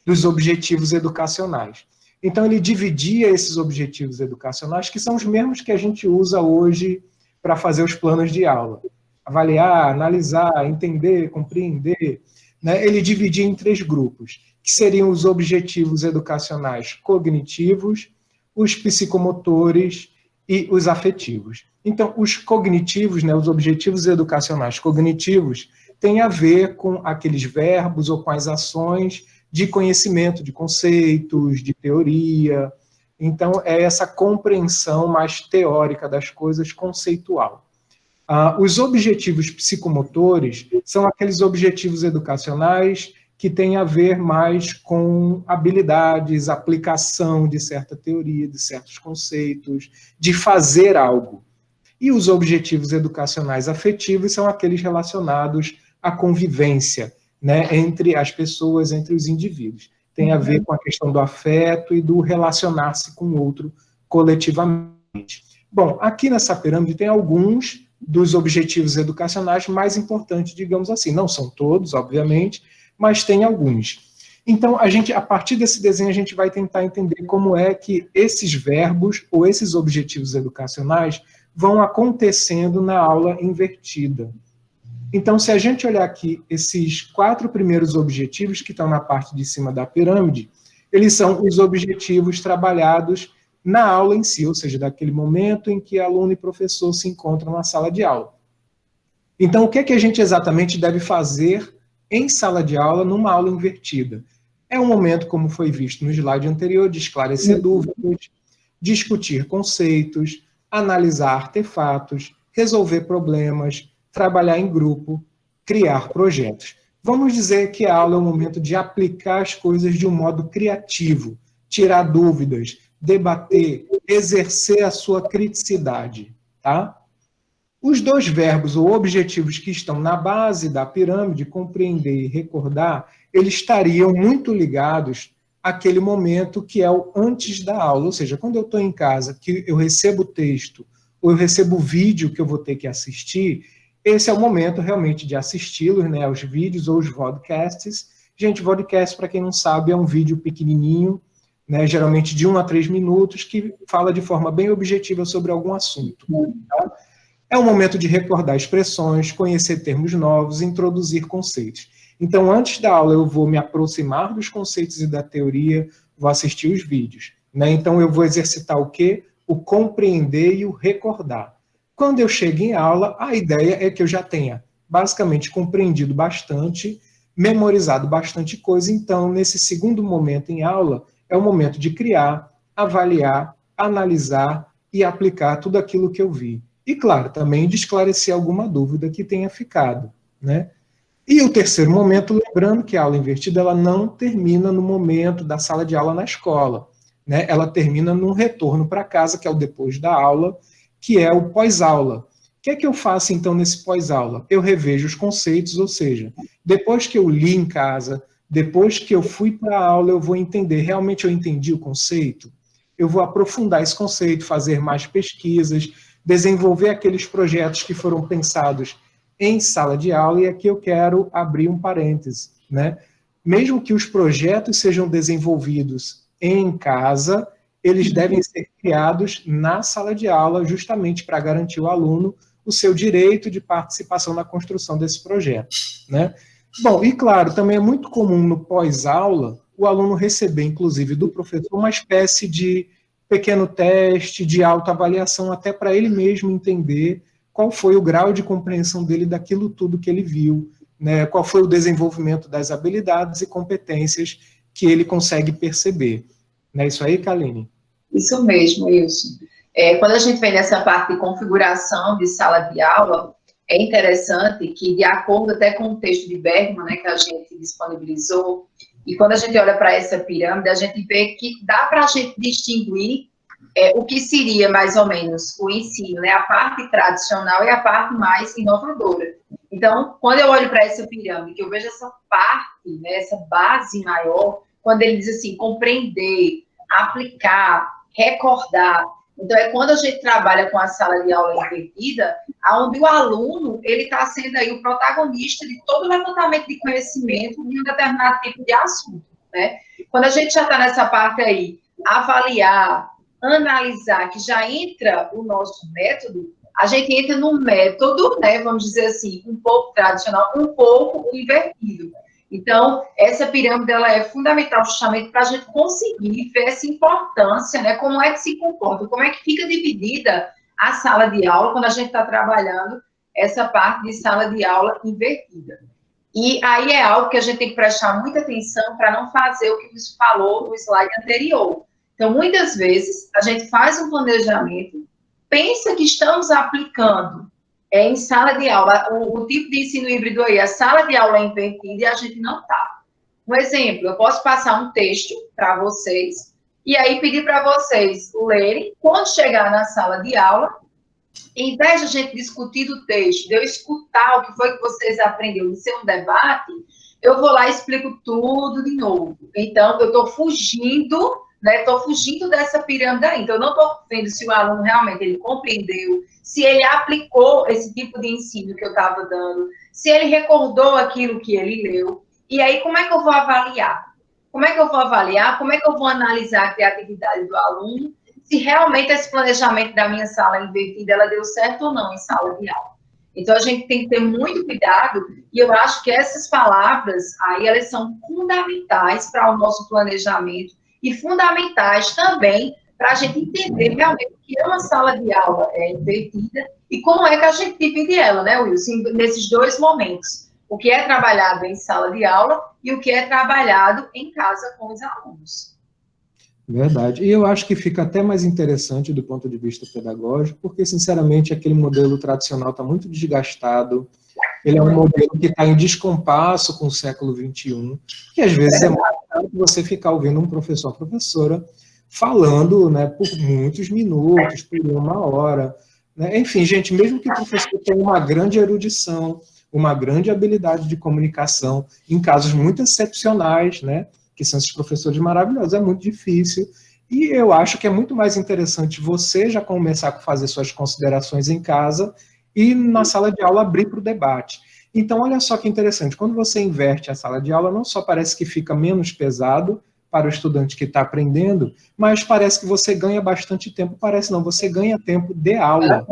dos objetivos educacionais. Então, ele dividia esses objetivos educacionais, que são os mesmos que a gente usa hoje para fazer os planos de aula. Avaliar, analisar, entender, compreender. Né? Ele dividia em 3 grupos, que seriam os objetivos educacionais cognitivos, os psicomotores e os afetivos. Então, os cognitivos, né, os objetivos educacionais cognitivos, têm a ver com aqueles verbos ou com as ações de conhecimento, de conceitos, de teoria. Então, é essa compreensão mais teórica das coisas, conceitual. Os objetivos psicomotores são aqueles objetivos educacionais que têm a ver mais com habilidades, aplicação de certa teoria, de certos conceitos, de fazer algo. E os objetivos educacionais afetivos são aqueles relacionados à convivência, né, entre as pessoas, entre os indivíduos. Tem a ver com a questão do afeto e do relacionar-se com o outro coletivamente. Bom, aqui nessa pirâmide tem alguns dos objetivos educacionais mais importantes, digamos assim. Não são todos, obviamente, mas tem alguns. Então, a partir desse desenho, a gente vai tentar entender como é que esses verbos ou esses objetivos educacionais vão acontecendo na aula invertida. Então, se a gente olhar aqui, esses 4 primeiros objetivos que estão na parte de cima da pirâmide, eles são os objetivos trabalhados na aula em si, ou seja, daquele momento em que aluno e professor se encontram na sala de aula. Então, o que é que a gente exatamente deve fazer em sala de aula, numa aula invertida? É um momento, como foi visto no slide anterior, de esclarecer dúvidas, discutir conceitos, analisar artefatos, resolver problemas, trabalhar em grupo, criar projetos. Vamos dizer que a aula é um momento de aplicar as coisas de um modo criativo, tirar dúvidas, debater, exercer a sua criticidade, tá? Os 2 verbos ou objetivos que estão na base da pirâmide, compreender e recordar, eles estariam muito ligados àquele momento que é o antes da aula, ou seja, quando eu estou em casa, que eu recebo o texto, ou eu recebo o vídeo que eu vou ter que assistir, esse é o momento realmente de assisti-los, né, os vídeos ou os vodcasts. Gente, vodcast, para quem não sabe, é um vídeo pequenininho, né, geralmente de 1 a 3 minutos, que fala de forma bem objetiva sobre algum assunto. Tá? É um momento de recordar expressões, conhecer termos novos, introduzir conceitos. Então, antes da aula, eu vou me aproximar dos conceitos e da teoria, vou assistir os vídeos. Né? Então, eu vou exercitar o quê? O compreender e o recordar. Quando eu chego em aula, a ideia é que eu já tenha basicamente compreendido bastante, memorizado bastante coisa. Então, nesse segundo momento em aula, é o momento de criar, avaliar, analisar e aplicar tudo aquilo que eu vi. E, claro, também de esclarecer alguma dúvida que tenha ficado, né? E o terceiro momento, lembrando que a aula invertida ela não termina no momento da sala de aula na escola, né? Ela termina num retorno para casa, que é o depois da aula, que é o pós-aula. O que é que eu faço, então, nesse pós-aula? Eu revejo os conceitos, ou seja, depois que eu li em casa, depois que eu fui para a aula, eu vou entender, realmente eu entendi o conceito? Eu vou aprofundar esse conceito, fazer mais pesquisas, desenvolver aqueles projetos que foram pensados em sala de aula, e aqui eu quero abrir um parêntese, né? Mesmo que os projetos sejam desenvolvidos em casa, eles devem ser criados na sala de aula, justamente para garantir ao aluno o seu direito de participação na construção desse projeto, né? Bom, e claro, também é muito comum no pós-aula o aluno receber, inclusive, do professor, uma espécie de pequeno teste, de autoavaliação, até para ele mesmo entender qual foi o grau de compreensão dele daquilo tudo que ele viu, né? Qual foi o desenvolvimento das habilidades e competências que ele consegue perceber. Não é isso aí, Kaline? Isso mesmo, Wilson. Quando a gente vem nessa parte de configuração de sala de aula, é interessante que, de acordo até com o texto de Bergman, né, que a gente disponibilizou, e quando a gente olha para essa pirâmide, a gente vê que dá para a gente distinguir o que seria, mais ou menos, o ensino, né, a parte tradicional e a parte mais inovadora. Então, quando eu olho para essa pirâmide, que eu vejo essa parte, né, essa base maior, quando ele diz assim, compreender, aplicar, recordar. Então, é quando a gente trabalha com a sala de aula invertida, onde o aluno, ele está sendo aí o protagonista de todo o levantamento de conhecimento de um determinado tipo de assunto, né? Quando a gente já está nessa parte aí, avaliar, analisar, que já entra o nosso método, a gente entra num método, né, vamos dizer assim, um pouco tradicional, um pouco invertido. Então, essa pirâmide ela é fundamental justamente para a gente conseguir ver essa importância, né? Como é que se comporta, como é que fica dividida a sala de aula quando a gente está trabalhando essa parte de sala de aula invertida. E aí é algo que a gente tem que prestar muita atenção para não fazer o que você falou no slide anterior. Então, muitas vezes, a gente faz um planejamento, pensa que estamos aplicando em sala de aula, o tipo de ensino híbrido aí, a sala de aula é invertida e a gente não está. Um exemplo, eu posso passar um texto para vocês e aí pedir para vocês lerem. Quando chegar na sala de aula, em vez de a gente discutir o texto, de eu escutar o que foi que vocês aprenderam, de ser um debate, eu vou lá e explico tudo de novo. Então, eu estou fugindo, né? Estou fugindo dessa pirâmide aí. Então, eu não estou vendo se o aluno realmente ele compreendeu, se ele aplicou esse tipo de ensino que eu estava dando, se ele recordou aquilo que ele leu. E aí, como é que eu vou avaliar? Como é que eu vou avaliar? Como é que eu vou analisar a criatividade do aluno? Se realmente esse planejamento da minha sala invertida, ela deu certo ou não em sala de aula. Então, a gente tem que ter muito cuidado, e eu acho que essas palavras aí, elas são fundamentais para o nosso planejamento e fundamentais também para a gente entender realmente o que é uma sala de aula invertida e como é que a gente divide ela, né, Wilson, nesses dois momentos. O que é trabalhado em sala de aula e o que é trabalhado em casa com os alunos. Verdade. E eu acho que fica até mais interessante do ponto de vista pedagógico, porque, sinceramente, aquele modelo tradicional está muito desgastado. Ele é um modelo que está em descompasso com o século XXI, que às vezes é mais caro que você ficar ouvindo um professor ou professora falando, né, por muitos minutos, por uma hora. Né? Enfim, gente, mesmo que o professor tenha uma grande erudição, uma grande habilidade de comunicação, em casos muito excepcionais, né, que são esses professores maravilhosos, é muito difícil. E eu acho que é muito mais interessante você já começar a fazer suas considerações em casa e na sala de aula abrir para o debate. Então, olha só que interessante, quando você inverte a sala de aula, não só parece que fica menos pesado para o estudante que está aprendendo, mas parece que você ganha bastante tempo, parece não, você ganha tempo de aula.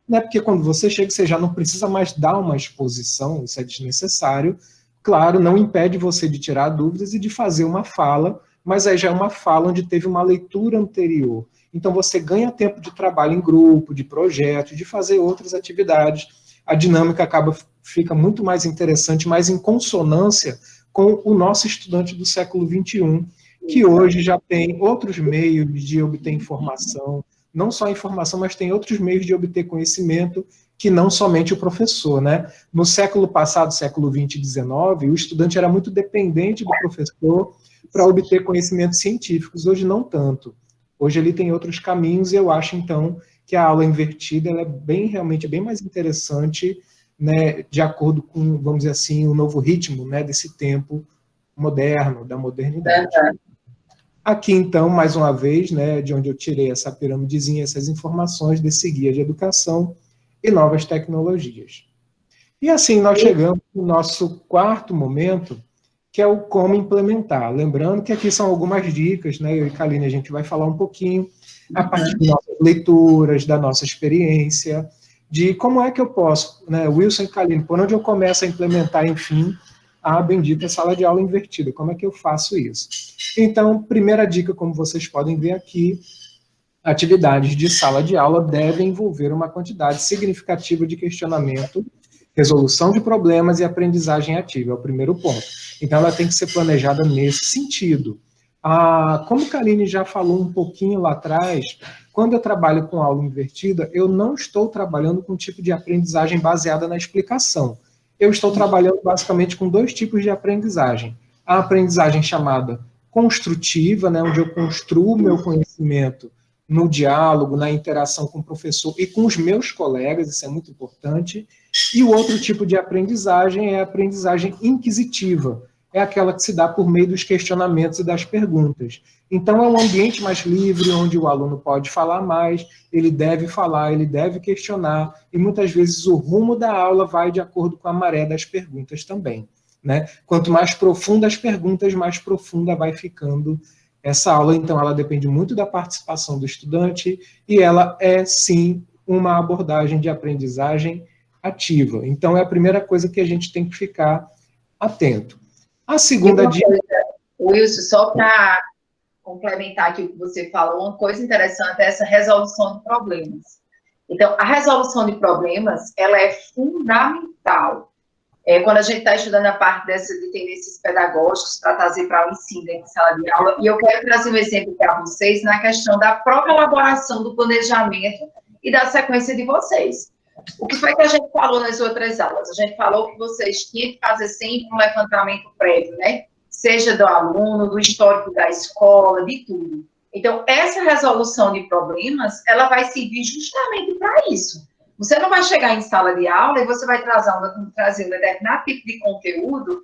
Né? Porque quando você chega, você já não precisa mais dar uma exposição, isso é desnecessário. Claro, não impede você de tirar dúvidas e de fazer uma fala, mas aí já é uma fala onde teve uma leitura anterior. Então você ganha tempo de trabalho em grupo, de projeto, de fazer outras atividades. A dinâmica fica muito mais interessante, mais em consonância com o nosso estudante do século XXI, que hoje já tem outros meios de obter informação, não só informação, mas tem outros meios de obter conhecimento que não somente o professor, né? No século passado, século XX e XIX, o estudante era muito dependente do professor para obter conhecimentos científicos. Hoje não tanto. Hoje ele tem outros caminhos e eu acho, então, que a aula invertida ela é realmente bem mais interessante, né, de acordo com, vamos dizer assim, o novo ritmo, né, desse tempo moderno, da modernidade. Aqui, então, mais uma vez, né, de onde eu tirei essa piramidezinha, essas informações desse guia de educação e novas tecnologias. E assim nós chegamos no nosso quarto momento, que é o como implementar. Lembrando que aqui são algumas dicas, né? Eu e Kaline, a gente vai falar um pouquinho a partir de nossas leituras, da nossa experiência, de como é que eu posso, né, Wilson e Kaline, por onde eu começo a implementar, enfim, a bendita sala de aula invertida, como é que eu faço isso? Então, primeira dica, como vocês podem ver aqui, atividades de sala de aula devem envolver uma quantidade significativa de questionamento, resolução de problemas e aprendizagem ativa, é o primeiro ponto. Então, ela tem que ser planejada nesse sentido. Como a Kaline já falou um pouquinho lá atrás, quando eu trabalho com aula invertida, eu não estou trabalhando com um tipo de aprendizagem baseada na explicação. Eu estou trabalhando basicamente com dois tipos de aprendizagem. A aprendizagem chamada construtiva, né, onde eu construo o meu conhecimento no diálogo, na interação com o professor e com os meus colegas, isso é muito importante. E o outro tipo de aprendizagem é a aprendizagem inquisitiva, é aquela que se dá por meio dos questionamentos e das perguntas. Então, é um ambiente mais livre, onde o aluno pode falar mais, ele deve questionar, e muitas vezes o rumo da aula vai de acordo com a maré das perguntas também. Né? Quanto mais profundas as perguntas, mais profunda vai ficando essa aula. Então, ela depende muito da participação do estudante, e ela é, sim, uma abordagem de aprendizagem ativa. Então, é a primeira coisa que a gente tem que ficar atento. A segunda dica... Wilson, só para complementar aqui o que você falou, uma coisa interessante é essa resolução de problemas. Então, a resolução de problemas, ela é fundamental. quando a gente está estudando a parte dessa de tendências pedagógicas para trazer para o ensino dentro de sala de aula, e eu quero trazer um exemplo para vocês na questão da própria elaboração do planejamento e da sequência de vocês. O que foi que a gente falou nas outras aulas? A gente falou que vocês tinham que fazer sempre um levantamento prévio, né? Seja do aluno, do histórico da escola, de tudo. Então, essa resolução de problemas, ela vai servir justamente para isso. Você não vai chegar em sala de aula e você vai trazer um determinado tipo de conteúdo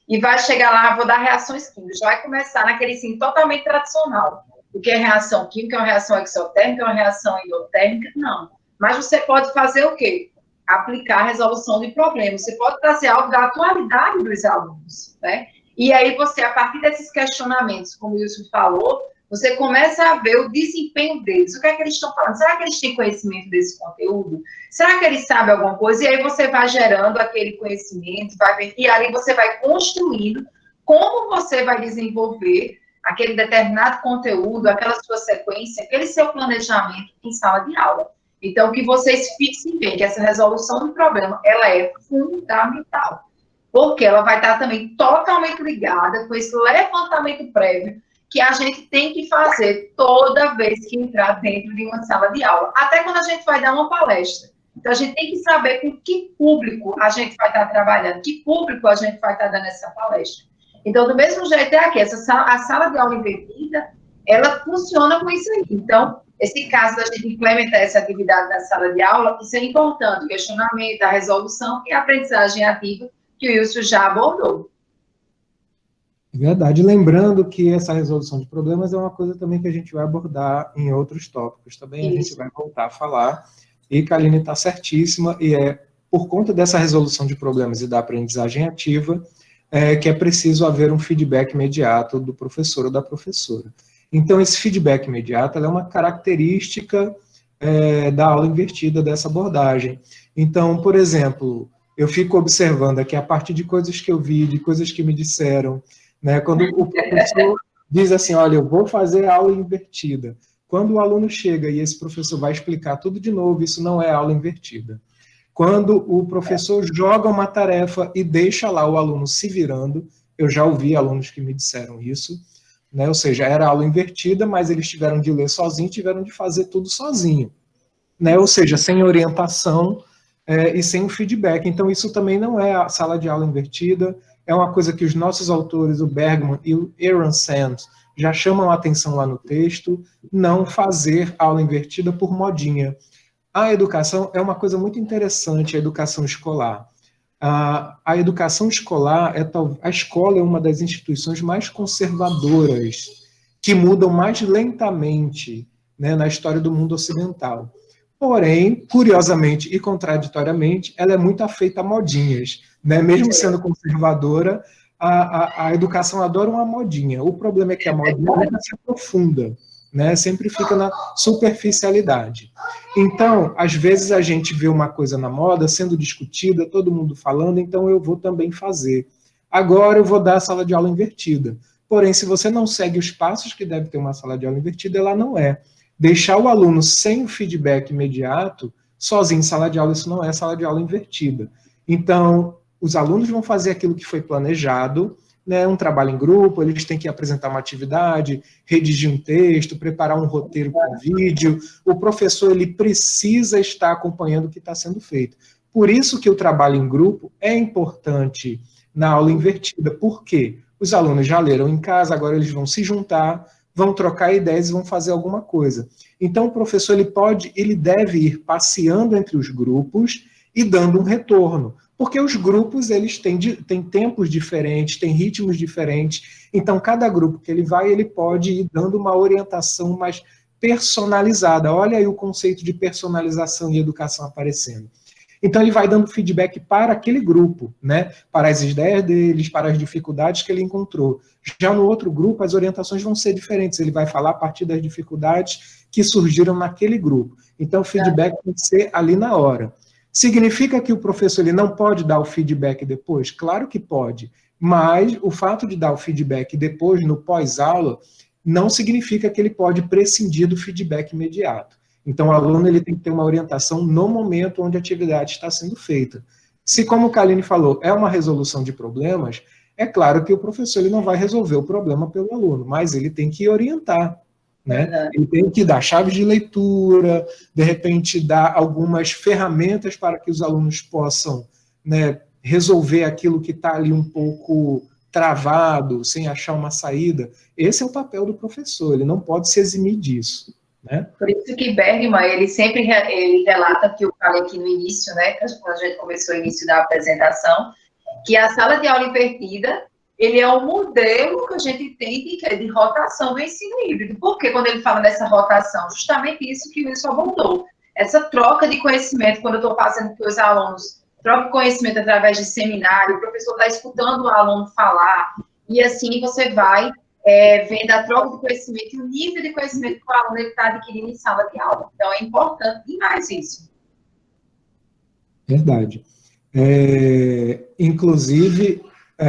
e vai chegar lá, vou dar reações químicas, já vai começar naquele ensino totalmente tradicional. O que é reação química, é uma reação exotérmica, é uma reação endotérmica, não. Mas você pode fazer o quê? Aplicar a resolução de problemas. Você pode trazer algo da atualidade dos alunos, né? E aí você, a partir desses questionamentos, como o Wilson falou, você começa a ver o desempenho deles. O que é que eles estão falando? Será que eles têm conhecimento desse conteúdo? Será que eles sabem alguma coisa? E aí você vai gerando aquele conhecimento, e ali você vai construindo como você vai desenvolver aquele determinado conteúdo, aquela sua sequência, aquele seu planejamento em sala de aula. Então, que vocês fixem bem que essa resolução do problema, ela é fundamental, porque ela vai estar também totalmente ligada com esse levantamento prévio que a gente tem que fazer toda vez que entrar dentro de uma sala de aula, até quando a gente vai dar uma palestra. Então, a gente tem que saber com que público a gente vai estar trabalhando, que público a gente vai estar dando essa palestra. Então, do mesmo jeito é aqui, a sala de aula invertida, ela funciona com isso aí. Então, esse caso da gente implementar essa atividade na sala de aula, isso é importante, o questionamento, a resolução e a aprendizagem ativa, que o Wilson já abordou. É verdade. Lembrando que essa resolução de problemas é uma coisa também que a gente vai abordar em outros tópicos. Também a gente vai voltar a falar. E a Aline está certíssima, e é por conta dessa resolução de problemas e da aprendizagem ativa que é preciso haver um feedback imediato do professor ou da professora. Então, esse feedback imediato é uma característica da aula invertida, dessa abordagem. Então, por exemplo, eu fico observando aqui, a partir de coisas que eu vi, de coisas que me disseram, né, quando o professor diz assim, olha, eu vou fazer a aula invertida. Quando o aluno chega e esse professor vai explicar tudo de novo, isso não é aula invertida. Quando o professor joga uma tarefa e deixa lá o aluno se virando, eu já ouvi alunos que me disseram isso, né, ou seja, era aula invertida, mas eles tiveram de ler sozinho, tiveram de fazer tudo sozinho, né, ou seja, sem orientação e sem o feedback. Então, isso também não é a sala de aula invertida, é uma coisa que os nossos autores, o Bergman e o Aaron Sand, já chamam a atenção lá no texto, não fazer aula invertida por modinha. A educação é uma coisa muito interessante, a educação escolar. A educação escolar, a escola é uma das instituições mais conservadoras, que mudam mais lentamente, né, na história do mundo ocidental. Porém, curiosamente e contraditoriamente, ela é muito afeita a modinhas, né? Mesmo sendo conservadora, a educação adora uma modinha. O problema é que a modinha nunca se aprofunda, né? Sempre fica na superficialidade. Então, às vezes a gente vê uma coisa na moda sendo discutida, todo mundo falando, então eu vou também fazer. Agora eu vou dar a sala de aula invertida. Porém, se você não segue os passos que deve ter uma sala de aula invertida, ela não é. Deixar o aluno sem o feedback imediato, sozinho em sala de aula, isso não é sala de aula invertida. Então, os alunos vão fazer aquilo que foi planejado, né, um trabalho em grupo, eles têm que apresentar uma atividade, redigir um texto, preparar um roteiro com vídeo. O professor ele precisa estar acompanhando o que está sendo feito. Por isso que o trabalho em grupo é importante na aula invertida. Por quê? Os alunos já leram em casa, agora eles vão se juntar, vão trocar ideias e vão fazer alguma coisa. Então, o professor ele deve ir passeando entre os grupos e dando um retorno, porque os grupos eles têm tempos diferentes, têm ritmos diferentes, então cada grupo que ele vai, ele pode ir dando uma orientação mais personalizada. Olha aí o conceito de personalização e educação aparecendo. Então, ele vai dando feedback para aquele grupo, né? Para as ideias deles, para as dificuldades que ele encontrou. Já no outro grupo, as orientações vão ser diferentes. Ele vai falar a partir das dificuldades que surgiram naquele grupo. Então, o feedback tem que ser ali na hora. Significa que o professor ele não pode dar o feedback depois? Claro que pode. Mas o fato de dar o feedback depois, no pós-aula, não significa que ele pode prescindir do feedback imediato. Então, o aluno ele tem que ter uma orientação no momento onde a atividade está sendo feita. Se, como o Kaline falou, é uma resolução de problemas, é claro que o professor ele não vai resolver o problema pelo aluno, mas ele tem que orientar, né? Ele tem que dar chaves de leitura, de repente dar algumas ferramentas para que os alunos possam, né, resolver aquilo que está ali um pouco travado, sem achar uma saída. Esse é o papel do professor, ele não pode se eximir disso, né? Por isso que Bergman, ele sempre ele relata, que eu falei aqui no início, né, quando a gente começou o início da apresentação, que a sala de aula invertida, ele é um modelo que a gente tem de rotação do ensino híbrido. Por que quando ele fala dessa rotação? Justamente isso que o Wilson abordou. Essa troca de conhecimento, quando eu estou fazendo que os alunos trocam conhecimento através de seminário, o professor está escutando o aluno falar, e assim você vai vendo a troca de conhecimento e o nível de conhecimento que o aluno está adquirindo em sala de aula. Então, é importante demais isso. Verdade. Inclusive,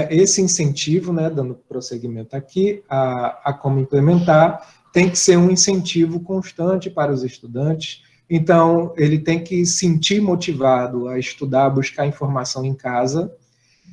esse incentivo, né, dando prosseguimento aqui, a como implementar, tem que ser um incentivo constante para os estudantes. Então, ele tem que sentir motivado a estudar, buscar informação em casa.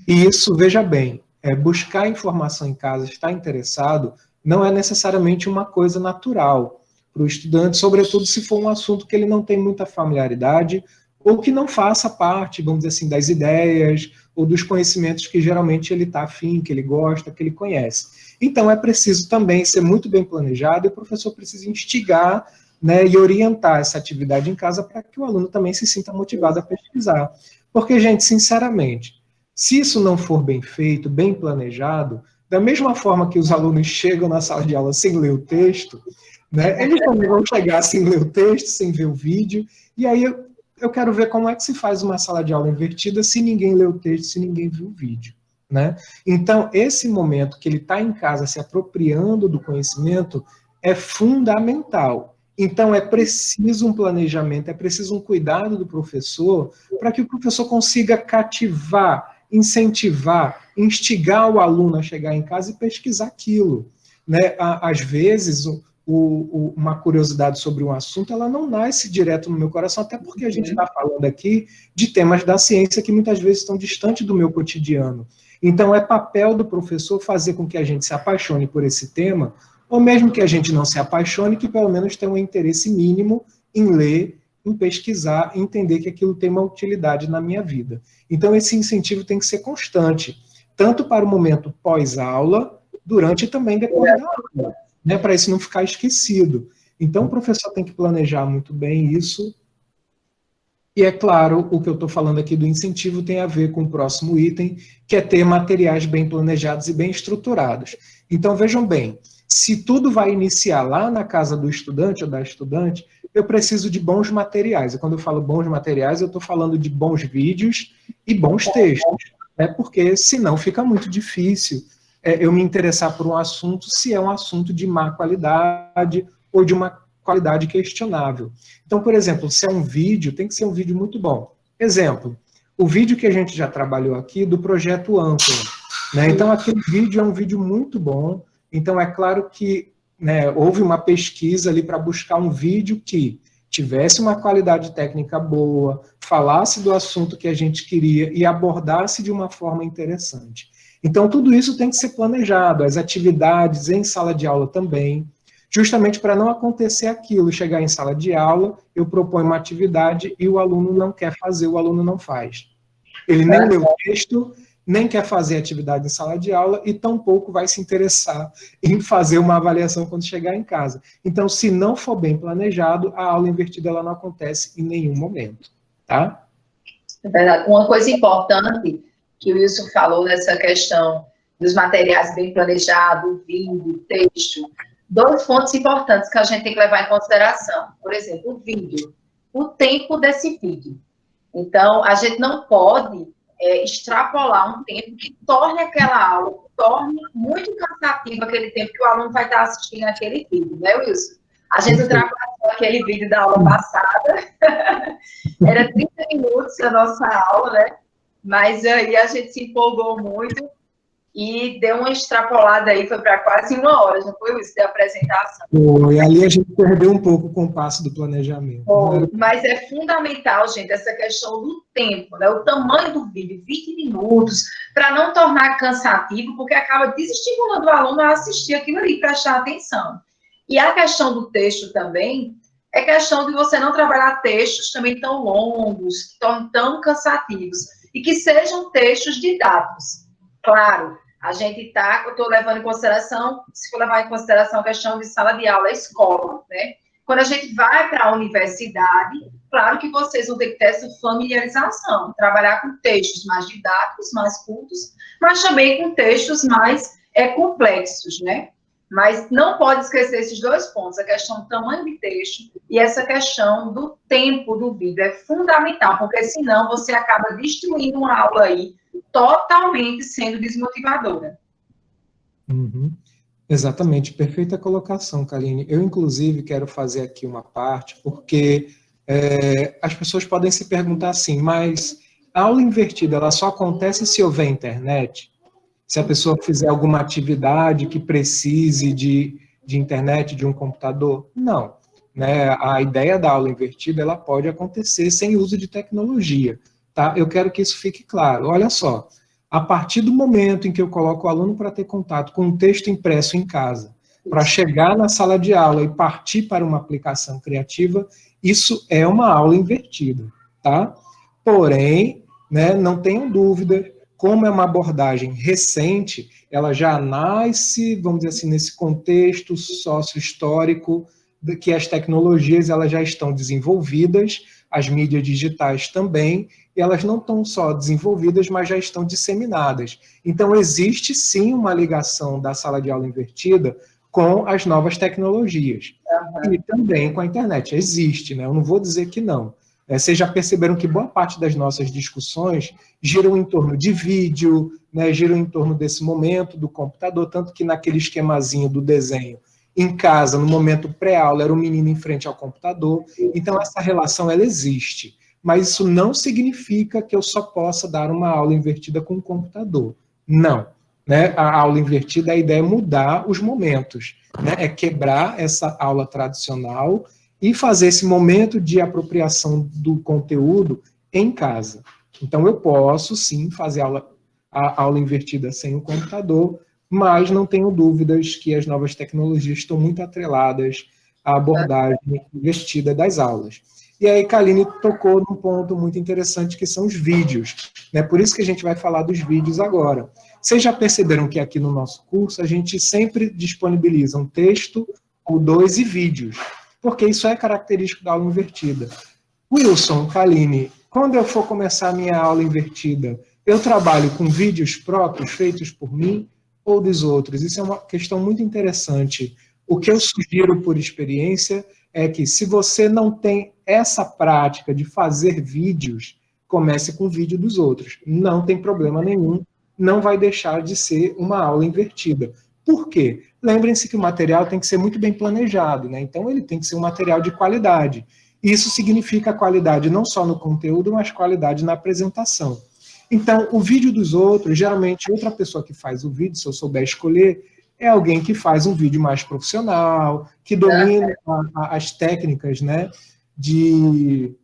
E isso, veja bem, buscar informação em casa, estar interessado, não é necessariamente uma coisa natural para o estudante, sobretudo se for um assunto que ele não tem muita familiaridade, ou que não faça parte, vamos dizer assim, das ideias ou dos conhecimentos que geralmente ele está afim, que ele gosta, que ele conhece. Então, é preciso também ser muito bem planejado, e o professor precisa instigar, né, e orientar essa atividade em casa para que o aluno também se sinta motivado a pesquisar. Porque, gente, sinceramente, se isso não for bem feito, bem planejado, da mesma forma que os alunos chegam na sala de aula sem ler o texto, né, eles também vão chegar sem ler o texto, sem ver o vídeo, e aí eu quero ver como é que se faz uma sala de aula invertida se ninguém lê o texto, se ninguém viu o vídeo, né? Então, esse momento que ele está em casa se apropriando do conhecimento é fundamental. Então, é preciso um planejamento, é preciso um cuidado do professor para que o professor consiga cativar, incentivar, instigar o aluno a chegar em casa e pesquisar aquilo, né? Às vezes, uma curiosidade sobre um assunto, ela não nasce direto no meu coração, até porque a gente está falando aqui de temas da ciência que muitas vezes estão distantes do meu cotidiano. Então, é papel do professor fazer com que a gente se apaixone por esse tema, ou mesmo que a gente não se apaixone, que pelo menos tenha um interesse mínimo em ler, em pesquisar, em entender que aquilo tem uma utilidade na minha vida. Então, esse incentivo tem que ser constante, tanto para o momento pós-aula, durante e também depois da aula, né, para isso não ficar esquecido. Então, o professor tem que planejar muito bem isso. E, é claro, o que eu estou falando aqui do incentivo tem a ver com o próximo item, que é ter materiais bem planejados e bem estruturados. Então, vejam bem, se tudo vai iniciar lá na casa do estudante ou da estudante, eu preciso de bons materiais. E quando eu falo bons materiais, eu estou falando de bons vídeos e bons textos, né, porque senão fica muito difícil eu me interessar por um assunto se é um assunto de má qualidade ou de uma qualidade questionável. Então, por exemplo, se é um vídeo, tem que ser um vídeo muito bom. Exemplo, o vídeo que a gente já trabalhou aqui do projeto Âncora, né? Então, aquele vídeo é um vídeo muito bom. Então, é claro que, né, houve uma pesquisa ali para buscar um vídeo que tivesse uma qualidade técnica boa, falasse do assunto que a gente queria e abordasse de uma forma interessante. Então, tudo isso tem que ser planejado, as atividades em sala de aula também, justamente para não acontecer aquilo, chegar em sala de aula, eu proponho uma atividade e o aluno não quer fazer, o aluno não faz. Ele nem lê o texto, nem quer fazer atividade em sala de aula e tampouco vai se interessar em fazer uma avaliação quando chegar em casa. Então, se não for bem planejado, a aula invertida ela não acontece em nenhum momento, tá? É verdade. Uma coisa importante que o Wilson falou nessa questão dos materiais bem planejados, vídeo, texto, dois pontos importantes que a gente tem que levar em consideração. Por exemplo, o vídeo, o tempo desse vídeo. Então, a gente não pode extrapolar um tempo que torne aquela aula, torne muito cansativo aquele tempo que o aluno vai estar assistindo aquele vídeo, né, Wilson? A gente ultrapassou aquele vídeo da aula passada, era 30 minutos a nossa aula, né? Mas aí a gente se empolgou muito e deu uma extrapolada aí, foi para quase 1 hora, já foi isso, de apresentação. E ali a gente perdeu um pouco o compasso do planejamento. Mas é fundamental, gente, essa questão do tempo, né? O tamanho do vídeo, 20 minutos, para não tornar cansativo, porque acaba desestimulando o aluno a assistir aquilo ali, prestar atenção. E a questão do texto também é questão de você não trabalhar textos também tão longos, que tornem tão cansativos, e que sejam textos didáticos. Claro, a gente está, eu estou levando em consideração, se for levar em consideração a questão de sala de aula, escola, né? Quando a gente vai para a universidade, claro que vocês vão ter que ter essa familiarização, trabalhar com textos mais didáticos, mais curtos, mas também com textos mais complexos, né? Mas não pode esquecer esses 2 pontos, a questão do tamanho de texto e essa questão do tempo do vídeo. É fundamental, porque senão você acaba destruindo uma aula aí, totalmente sendo desmotivadora. Uhum. Exatamente, perfeita colocação, Kaline. Eu, inclusive, quero fazer aqui uma parte, porque as pessoas podem se perguntar assim, mas a aula invertida, ela só acontece se houver internet? Se a pessoa fizer alguma atividade que precise de internet, de um computador? Não. Né? A ideia da aula invertida, ela pode acontecer sem uso de tecnologia. Tá? Eu quero que isso fique claro. Olha só, a partir do momento em que eu coloco o aluno para ter contato com um texto impresso em casa, para chegar na sala de aula e partir para uma aplicação criativa, isso é uma aula invertida, tá? Porém, né, não tenham dúvida, como é uma abordagem recente, ela já nasce, vamos dizer assim, nesse contexto sócio-histórico, que as tecnologias elas já estão desenvolvidas, as mídias digitais também, e elas não estão só desenvolvidas, mas já estão disseminadas. Então, existe sim uma ligação da sala de aula invertida com as novas tecnologias. Uhum. E também com a internet. Existe, né? Eu não vou dizer que não. Vocês já perceberam que boa parte das nossas discussões giram em torno de vídeo, né? Giram em torno desse momento do computador, tanto que naquele esquemazinho do desenho, em casa, no momento pré-aula, era o menino em frente ao computador. Então, essa relação, ela existe. Mas isso não significa que eu só possa dar uma aula invertida com o computador. Não. Né? A aula invertida, a ideia é mudar os momentos. Né? É quebrar essa aula tradicional e fazer esse momento de apropriação do conteúdo em casa. Então, eu posso, sim, fazer a aula invertida sem o computador, mas não tenho dúvidas que as novas tecnologias estão muito atreladas à abordagem invertida das aulas. E aí, Kaline tocou num ponto muito interessante, que são os vídeos. Né? Por isso que a gente vai falar dos vídeos agora. Vocês já perceberam que aqui no nosso curso a gente sempre disponibiliza um texto, ou 2 e vídeos, porque isso é característico da aula invertida. Wilson, Kaline, quando eu for começar a minha aula invertida, eu trabalho com vídeos próprios, feitos por mim, ou dos outros? Isso é uma questão muito interessante. O que eu sugiro por experiência é que, se você não tem essa prática de fazer vídeos, comece com o vídeo dos outros. Não tem problema nenhum, não vai deixar de ser uma aula invertida. Por quê? Lembrem-se que o material tem que ser muito bem planejado, né? Então ele tem que ser um material de qualidade. Isso significa qualidade não só no conteúdo, mas qualidade na apresentação. Então, o vídeo dos outros, geralmente outra pessoa que faz o vídeo, se eu souber escolher, é alguém que faz um vídeo mais profissional, que domina as técnicas, né, de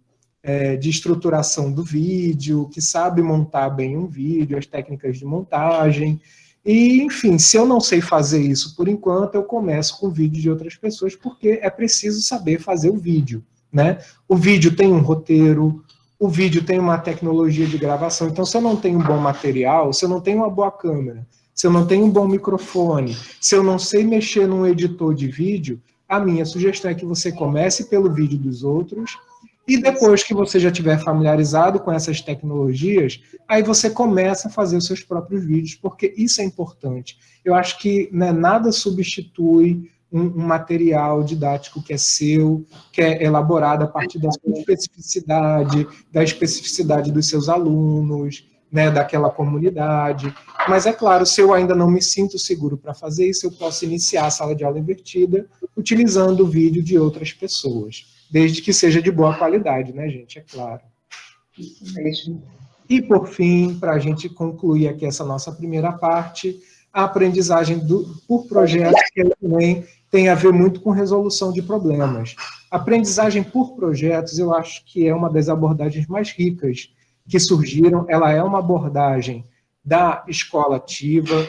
estruturação do vídeo, que sabe montar bem um vídeo, as técnicas de montagem. E, enfim, se eu não sei fazer isso por enquanto, eu começo com vídeo de outras pessoas, porque é preciso saber fazer o vídeo, né? O vídeo tem um roteiro, o vídeo tem uma tecnologia de gravação. Então, se eu não tenho um bom material, se eu não tenho uma boa câmera, se eu não tenho um bom microfone, se eu não sei mexer num editor de vídeo, a minha sugestão é que você comece pelo vídeo dos outros, e depois que você já estiver familiarizado com essas tecnologias, aí você começa a fazer os seus próprios vídeos, porque isso é importante. Eu acho que, né, nada substitui um material didático que é seu, que é elaborado a partir da sua especificidade, da especificidade dos seus alunos, né, daquela comunidade. Mas, é claro, se eu ainda não me sinto seguro para fazer isso, eu posso iniciar a sala de aula invertida utilizando o vídeo de outras pessoas, desde que seja de boa qualidade, né, gente? É claro. Isso mesmo. E, por fim, para a gente concluir aqui essa nossa primeira parte, a aprendizagem por projetos, que também tem a ver muito com resolução de problemas. A aprendizagem por projetos, eu acho que é uma das abordagens mais ricas que surgiram. Ela é uma abordagem da escola ativa.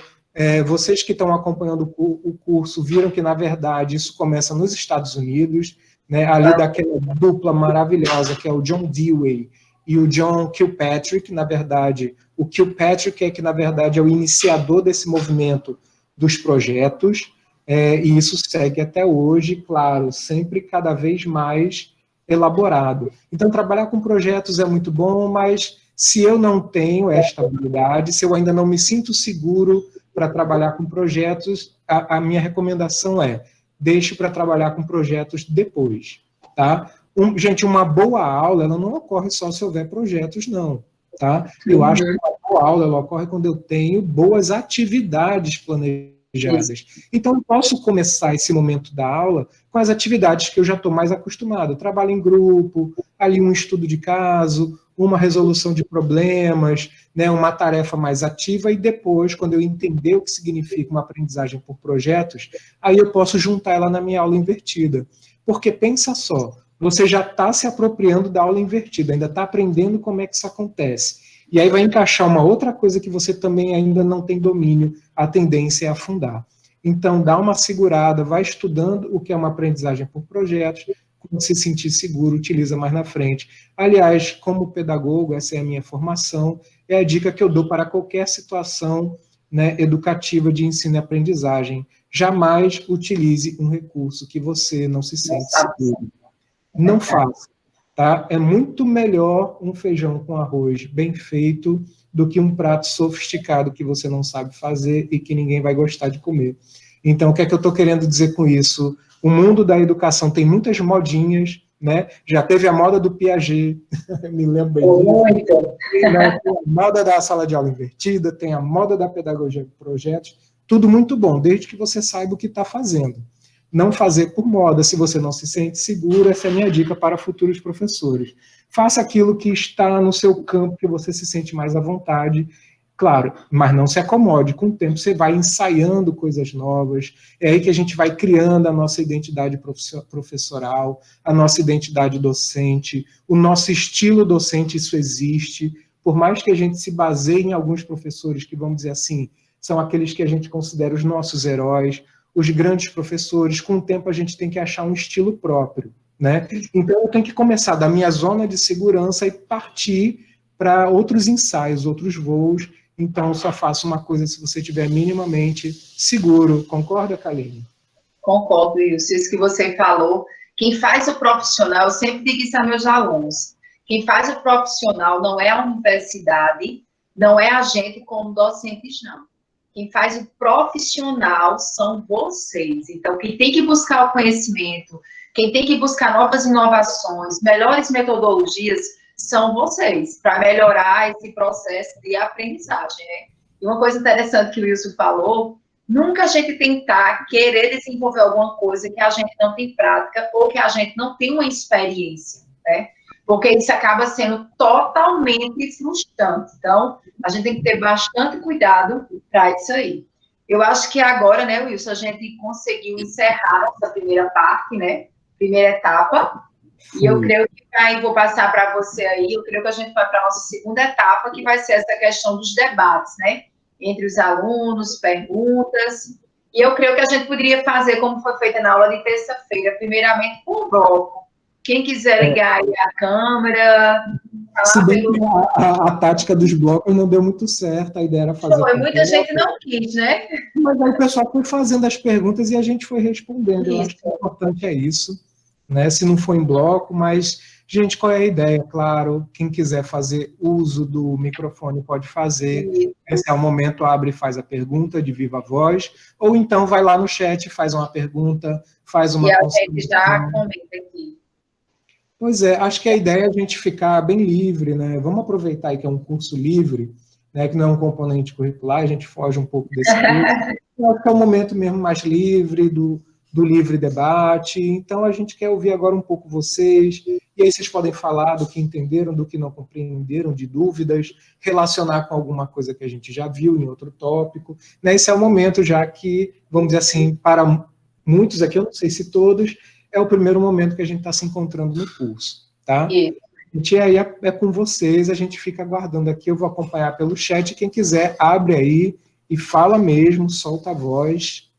Vocês que estão acompanhando o curso viram que, na verdade, isso começa nos Estados Unidos, né, ali daquela dupla maravilhosa que é o John Dewey e o John Kilpatrick. Na verdade, o Kilpatrick é que, na verdade, é o iniciador desse movimento dos projetos, e isso segue até hoje, claro, sempre cada vez mais elaborado. Então, trabalhar com projetos é muito bom, mas se eu não tenho esta habilidade, se eu ainda não me sinto seguro para trabalhar com projetos, a minha recomendação é: deixe para trabalhar com projetos depois, tá? Gente, uma boa aula, ela não ocorre só se houver projetos, não, tá? Eu acho que uma boa aula, ela ocorre quando eu tenho boas atividades planejadas. Então, eu posso começar esse momento da aula com as atividades que eu já estou mais acostumado. Trabalho em grupo, ali um estudo de caso, uma resolução de problemas, né, uma tarefa mais ativa, e depois, quando eu entender o que significa uma aprendizagem por projetos, aí eu posso juntar ela na minha aula invertida. Porque pensa só, você já está se apropriando da aula invertida, ainda está aprendendo como é que isso acontece. E aí vai encaixar uma outra coisa que você também ainda não tem domínio, a tendência é afundar. Então, dá uma segurada, vai estudando o que é uma aprendizagem por projetos, quando se sentir seguro, utiliza mais na frente. Aliás, como pedagogo, essa é a minha formação, é a dica que eu dou para qualquer situação, né, educativa de ensino e aprendizagem. Jamais utilize um recurso que você não se sente seguro. Não faça. Tá? É muito melhor um feijão com arroz bem feito do que um prato sofisticado que você não sabe fazer e que ninguém vai gostar de comer. Então, o que é que eu estou querendo dizer com isso? O mundo da educação tem muitas modinhas, né? Já teve a moda do Piaget, me lembro bem disso. Tem a moda da sala de aula invertida, tem a moda da pedagogia de projetos, tudo muito bom, desde que você saiba o que está fazendo. Não fazer por moda, se você não se sente seguro, essa é a minha dica para futuros professores. Faça aquilo que está no seu campo, que você se sente mais à vontade, claro, mas não se acomode. Com o tempo você vai ensaiando coisas novas, é aí que a gente vai criando a nossa identidade professoral, a nossa identidade docente, o nosso estilo docente, isso existe. Por mais que a gente se baseie em alguns professores que, vamos dizer assim, são aqueles que a gente considera os nossos heróis, os grandes professores, com o tempo a gente tem que achar um estilo próprio, né? Então eu tenho que começar da minha zona de segurança e partir para outros ensaios, outros voos. Então eu só faço uma coisa se você estiver minimamente seguro. Concorda, Kaline? Concordo, Wilson. Isso que você falou, quem faz o profissional, eu sempre digo isso a meus alunos, quem faz o profissional não é a universidade, não é a gente como docentes, não. Quem faz o profissional são vocês. Então, quem tem que buscar o conhecimento, quem tem que buscar novas inovações, melhores metodologias, são vocês, para melhorar esse processo de aprendizagem, né? E uma coisa interessante que o Wilson falou, nunca a gente tentar querer desenvolver alguma coisa que a gente não tem prática ou que a gente não tem uma experiência, né? Porque isso acaba sendo totalmente frustrante. Então, a gente tem que ter bastante cuidado para isso aí. Eu acho que agora, né, Wilson, a gente conseguiu encerrar essa primeira parte, né? Primeira etapa. Sim. E eu creio que aí vou passar para você aí, eu creio que a gente vai para a nossa segunda etapa, que vai ser essa questão dos debates, né? Entre os alunos, perguntas. E eu creio que a gente poderia fazer, como foi feita na aula de terça-feira, primeiramente por bloco. Quem quiser ligar aí a câmera... Se bem que a tática dos blocos não deu muito certo, a ideia era fazer... Foi, muita gente não quis, né? Mas aí o pessoal foi fazendo as perguntas e a gente foi respondendo. Eu acho que o importante é isso, né? Se não for em bloco, mas, gente, qual é a ideia? Claro, quem quiser fazer uso do microfone pode fazer. Isso. Esse é o momento, abre e faz a pergunta de viva voz, ou então vai lá no chat, faz uma pergunta, faz uma... E a gente já comenta aqui. Pois é, acho que a ideia é a gente ficar bem livre, né? Vamos aproveitar aí que é um curso livre, né? Que não é um componente curricular, a gente foge um pouco desse curso. Acho que é um momento mesmo mais livre, do livre debate. Então, a gente quer ouvir agora um pouco vocês. e aí vocês podem falar do que entenderam, do que não compreenderam, de dúvidas, relacionar com alguma coisa que a gente já viu em outro tópico. Né? Esse é o momento já que, vamos dizer assim, para muitos aqui, eu não sei se todos, é o primeiro momento que a gente está se encontrando no curso. Tá? E aí é com vocês, a gente fica aguardando aqui, eu vou acompanhar pelo chat, quem quiser, abre aí e fala mesmo, solta a voz,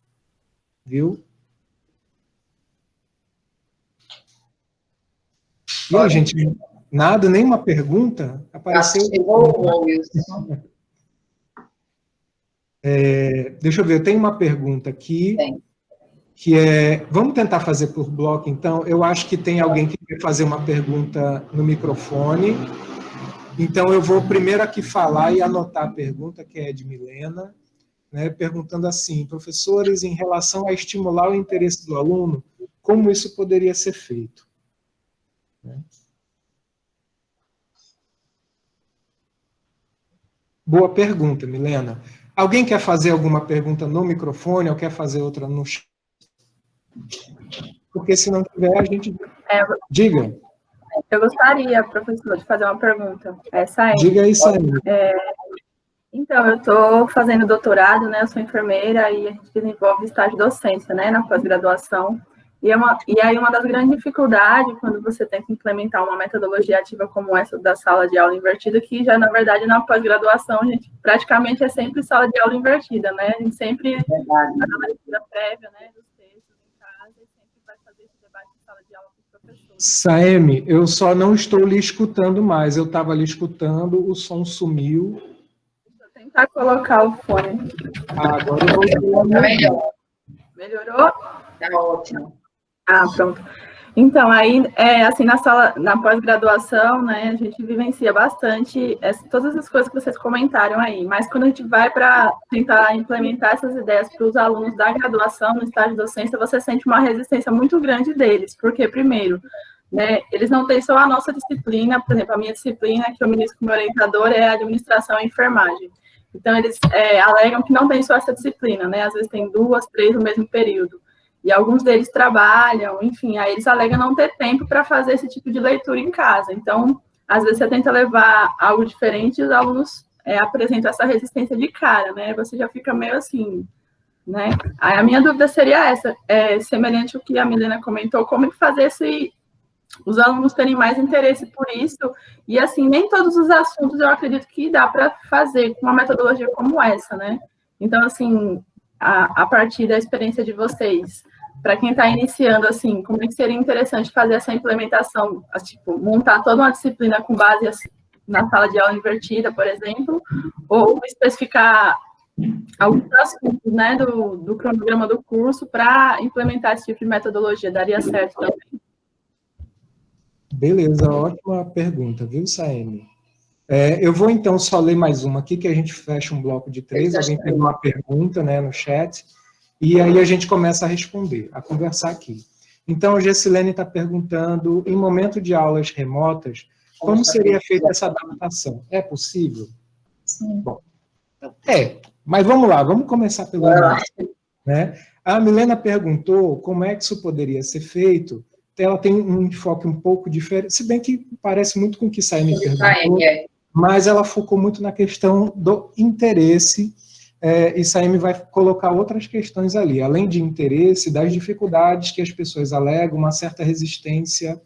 viu? E aí, gente, nada, nenhuma pergunta? Apareceu. Deixa eu ver, eu tenho uma pergunta aqui, que é, vamos tentar fazer por bloco, então, eu acho que tem alguém que quer fazer uma pergunta no microfone, então eu vou primeiro aqui falar e anotar a pergunta, que é de Milena, né, perguntando assim, professores, em relação a estimular o interesse do aluno, como isso poderia ser feito? Boa pergunta, Milena. Alguém quer fazer alguma pergunta no microfone ou quer fazer outra no chat? Porque se não tiver, a gente... Diga. Eu gostaria, professor, de fazer uma pergunta. Diga aí, Saime. Então, eu estou fazendo doutorado, né? Eu sou enfermeira e a gente desenvolve estágio de docência, né? Na pós-graduação. E aí uma das grandes dificuldades quando você tenta implementar uma metodologia ativa como essa da sala de aula invertida, que já, na verdade, na pós-graduação, a gente praticamente é sempre sala de aula invertida, né? A gente sempre, na leitura prévia, né, dos textos em casa, e sempre vai fazer esse debate em sala de aula com os professores. Saime, eu só não estou lhe escutando mais, eu estava lhe escutando, o som sumiu. Deixa eu tentar colocar o fone. Agora eu vou... Tá melhor. Melhorou? Tá ótimo. Pronto. Então, aí, assim, na pós-graduação, né, a gente vivencia bastante todas as coisas que vocês comentaram aí, mas quando a gente vai para tentar implementar essas ideias para os alunos da graduação, no estágio de docência, você sente uma resistência muito grande deles, porque, primeiro, né, eles não têm só a nossa disciplina, por exemplo, a minha disciplina, que eu ministro com o meu orientador, é administração e enfermagem. Então, eles alegam que não tem só essa disciplina, né, às vezes tem 2, 3 no mesmo período. E alguns deles trabalham, enfim, aí eles alegam não ter tempo para fazer esse tipo de leitura em casa. Então, às vezes você tenta levar algo diferente e os alunos apresentam essa resistência de cara, né? Você já fica meio assim, né? Aí a minha dúvida seria essa, semelhante ao que a Milena comentou, como é que fazer os alunos terem mais interesse por isso, e assim, nem todos os assuntos eu acredito que dá para fazer com uma metodologia como essa, né? Então, assim, a partir da experiência de vocês, para quem está iniciando, assim, como é que seria interessante fazer essa implementação, tipo, montar toda uma disciplina com base assim, na sala de aula invertida, por exemplo, ou especificar alguns assuntos, né, do cronograma do curso para implementar esse tipo de metodologia, daria certo também? Beleza, ótima pergunta, viu, Saime? Eu vou, então, só ler mais uma aqui, que a gente fecha um bloco de 3, alguém tem uma pergunta, né, no chat, e aí a gente começa a responder, a conversar aqui. Então, a Gessilene está perguntando, em momento de aulas remotas, como seria feita essa adaptação? É possível? Sim. Bom, mas vamos lá, vamos começar pelo início, né? A Milena perguntou como é que isso poderia ser feito. Ela tem um enfoque um pouco diferente, se bem que parece muito com o que Saime perguntou, mas ela focou muito na questão do interesse, e Saime vai colocar outras questões ali, além de interesse, das dificuldades que as pessoas alegam, uma certa resistência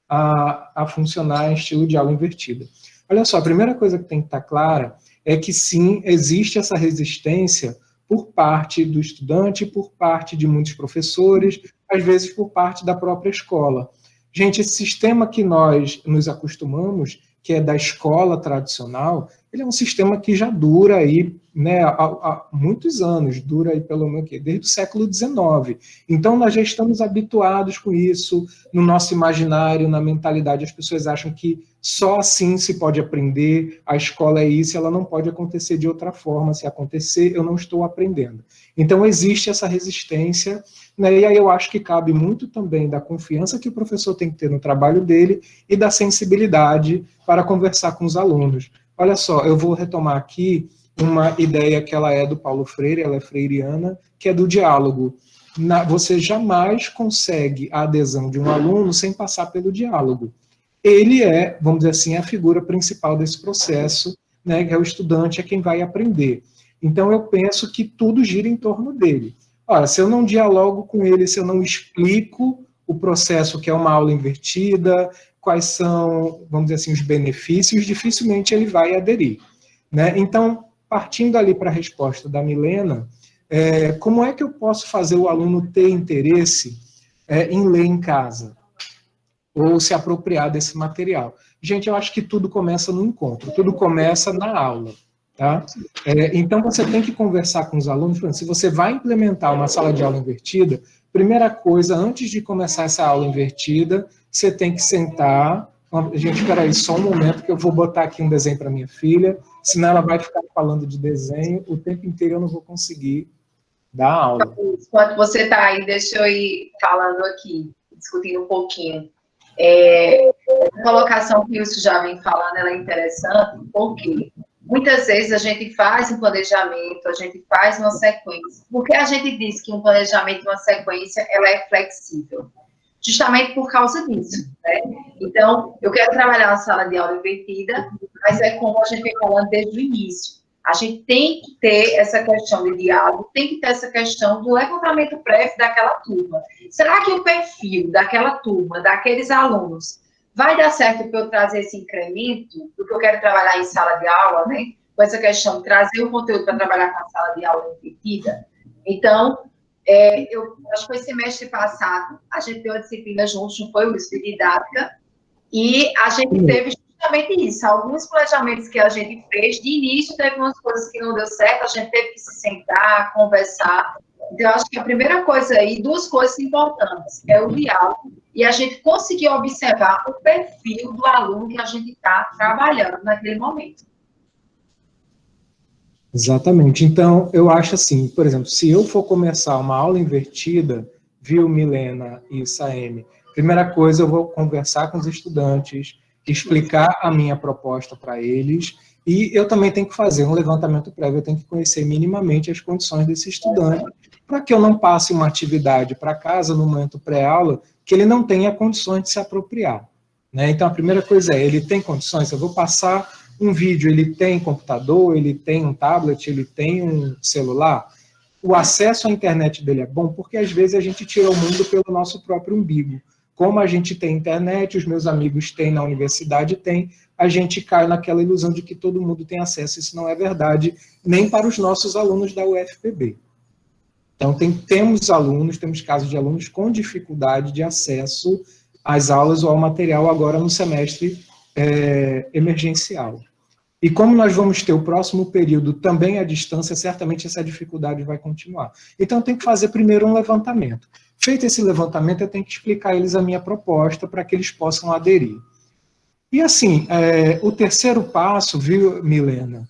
a funcionar em estilo de aula invertida. Olha só, a primeira coisa que tem que estar clara é que sim, existe essa resistência por parte do estudante, por parte de muitos professores, às vezes por parte da própria escola. Gente, esse sistema que nós nos acostumamos, que é da escola tradicional, ele é um sistema que já dura aí, né, há muitos anos, dura aí pelo menos desde o século XIX. Então, nós já estamos habituados com isso, no nosso imaginário, na mentalidade, as pessoas acham que só assim se pode aprender, a escola é isso, ela não pode acontecer de outra forma, se acontecer, eu não estou aprendendo. Então, existe essa resistência, né, e aí eu acho que cabe muito também da confiança que o professor tem que ter no trabalho dele e da sensibilidade para conversar com os alunos. Olha só, eu vou retomar aqui uma ideia que ela é do Paulo Freire, ela é freiriana, que é do diálogo. Você jamais consegue a adesão de um aluno sem passar pelo diálogo. ele é, vamos dizer assim, a figura principal desse processo, né, que é o estudante, é quem vai aprender. Então, eu penso que tudo gira em torno dele. Ora, se eu não dialogo com ele, se eu não explico o processo que é uma aula invertida, quais são, vamos dizer assim, os benefícios, dificilmente ele vai aderir, né? Então, partindo ali para a resposta da Milena, como é que eu posso fazer o aluno ter interesse em ler em casa? Ou se apropriar desse material? Gente, eu acho que tudo começa no encontro, tudo começa na aula. Tá? Então, você tem que conversar com os alunos. Se você vai implementar uma sala de aula invertida, primeira coisa, antes de começar essa aula invertida, você tem que sentar. Gente, espera aí só um momento que eu vou botar aqui um desenho para minha filha, senão ela vai ficar falando de desenho o tempo inteiro, eu não vou conseguir dar aula. Enquanto você está aí, deixa eu ir falando aqui, discutindo um pouquinho. A colocação que o Wilson já vem falando, ela é interessante, porque muitas vezes a gente faz um planejamento, a gente faz uma sequência. Por que a gente diz que um planejamento e uma sequência, ela é flexível? Justamente por causa disso, né? Então, eu quero trabalhar uma sala de aula invertida, mas é como a gente vem falando desde o início. A gente tem que ter essa questão de diálogo, tem que ter essa questão do levantamento prévio daquela turma. Será que o perfil daquela turma, daqueles alunos, vai dar certo para eu trazer esse incremento do que eu quero trabalhar em sala de aula, né? Com essa questão de trazer o conteúdo para trabalhar com a sala de aula invertida? Então, eu acho que foi semestre passado, a gente deu uma disciplina juntos, não foi, Luiz, de didática, e a gente teve justamente isso, alguns planejamentos que a gente fez, de início teve umas coisas que não deu certo, a gente teve que se sentar, conversar. Então, eu acho que a primeira coisa aí, duas coisas importantes, é o diálogo e a gente conseguir observar o perfil do aluno que a gente está trabalhando naquele momento. Exatamente. Então, eu acho assim, por exemplo, se eu for começar uma aula invertida, viu, Milena e Saeme, primeira coisa, eu vou conversar com os estudantes, explicar a minha proposta para eles, e eu também tenho que fazer um levantamento prévio, eu tenho que conhecer minimamente as condições desse estudante, para que eu não passe uma atividade para casa no momento pré-aula, que ele não tenha condições de se apropriar, né? Então, a primeira coisa é, ele tem condições, eu vou passar um vídeo, ele tem computador, ele tem um tablet, ele tem um celular, o acesso à internet dele é bom, porque às vezes a gente tira o mundo pelo nosso próprio umbigo. Como a gente tem internet, os meus amigos têm na universidade, tem, a gente cai naquela ilusão de que todo mundo tem acesso. Isso não é verdade, nem para os nossos alunos da UFPB. Então, temos casos de alunos com dificuldade de acesso às aulas ou ao material agora no semestre emergencial. E como nós vamos ter o próximo período também à distância, certamente essa dificuldade vai continuar. Então, eu tenho que fazer primeiro um levantamento. Feito esse levantamento, eu tenho que explicar a eles a minha proposta para que eles possam aderir. E assim, o terceiro passo, viu, Milena?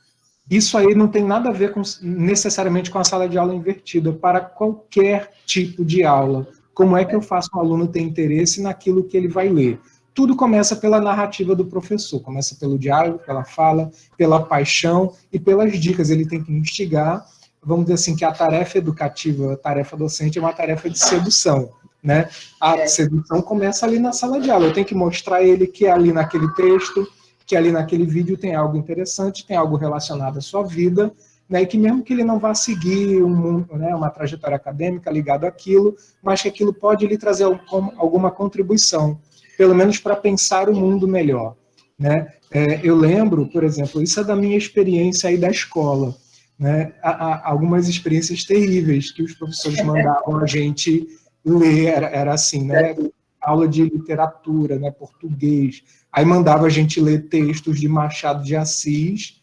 Isso aí não tem nada a ver necessariamente com a sala de aula invertida, para qualquer tipo de aula. Como é que eu faço um aluno ter interesse naquilo que ele vai ler? Tudo começa pela narrativa do professor, começa pelo diálogo, pela fala, pela paixão e pelas dicas. Ele tem que instigar, vamos dizer assim, que a tarefa educativa, a tarefa docente é uma tarefa de sedução, né? A sedução começa ali na sala de aula. Eu tenho que mostrar a ele que ali naquele texto, que ali naquele vídeo tem algo interessante, tem algo relacionado à sua vida, né? E que mesmo que ele não vá seguir uma trajetória acadêmica ligada àquilo, mas que aquilo pode lhe trazer alguma contribuição, pelo menos para pensar o mundo melhor, né? Eu lembro, por exemplo, isso é da minha experiência aí da escola, né? Há algumas experiências terríveis que os professores mandavam a gente ler, era assim, né? Aula de literatura, né? Português, aí mandava a gente ler textos de Machado de Assis,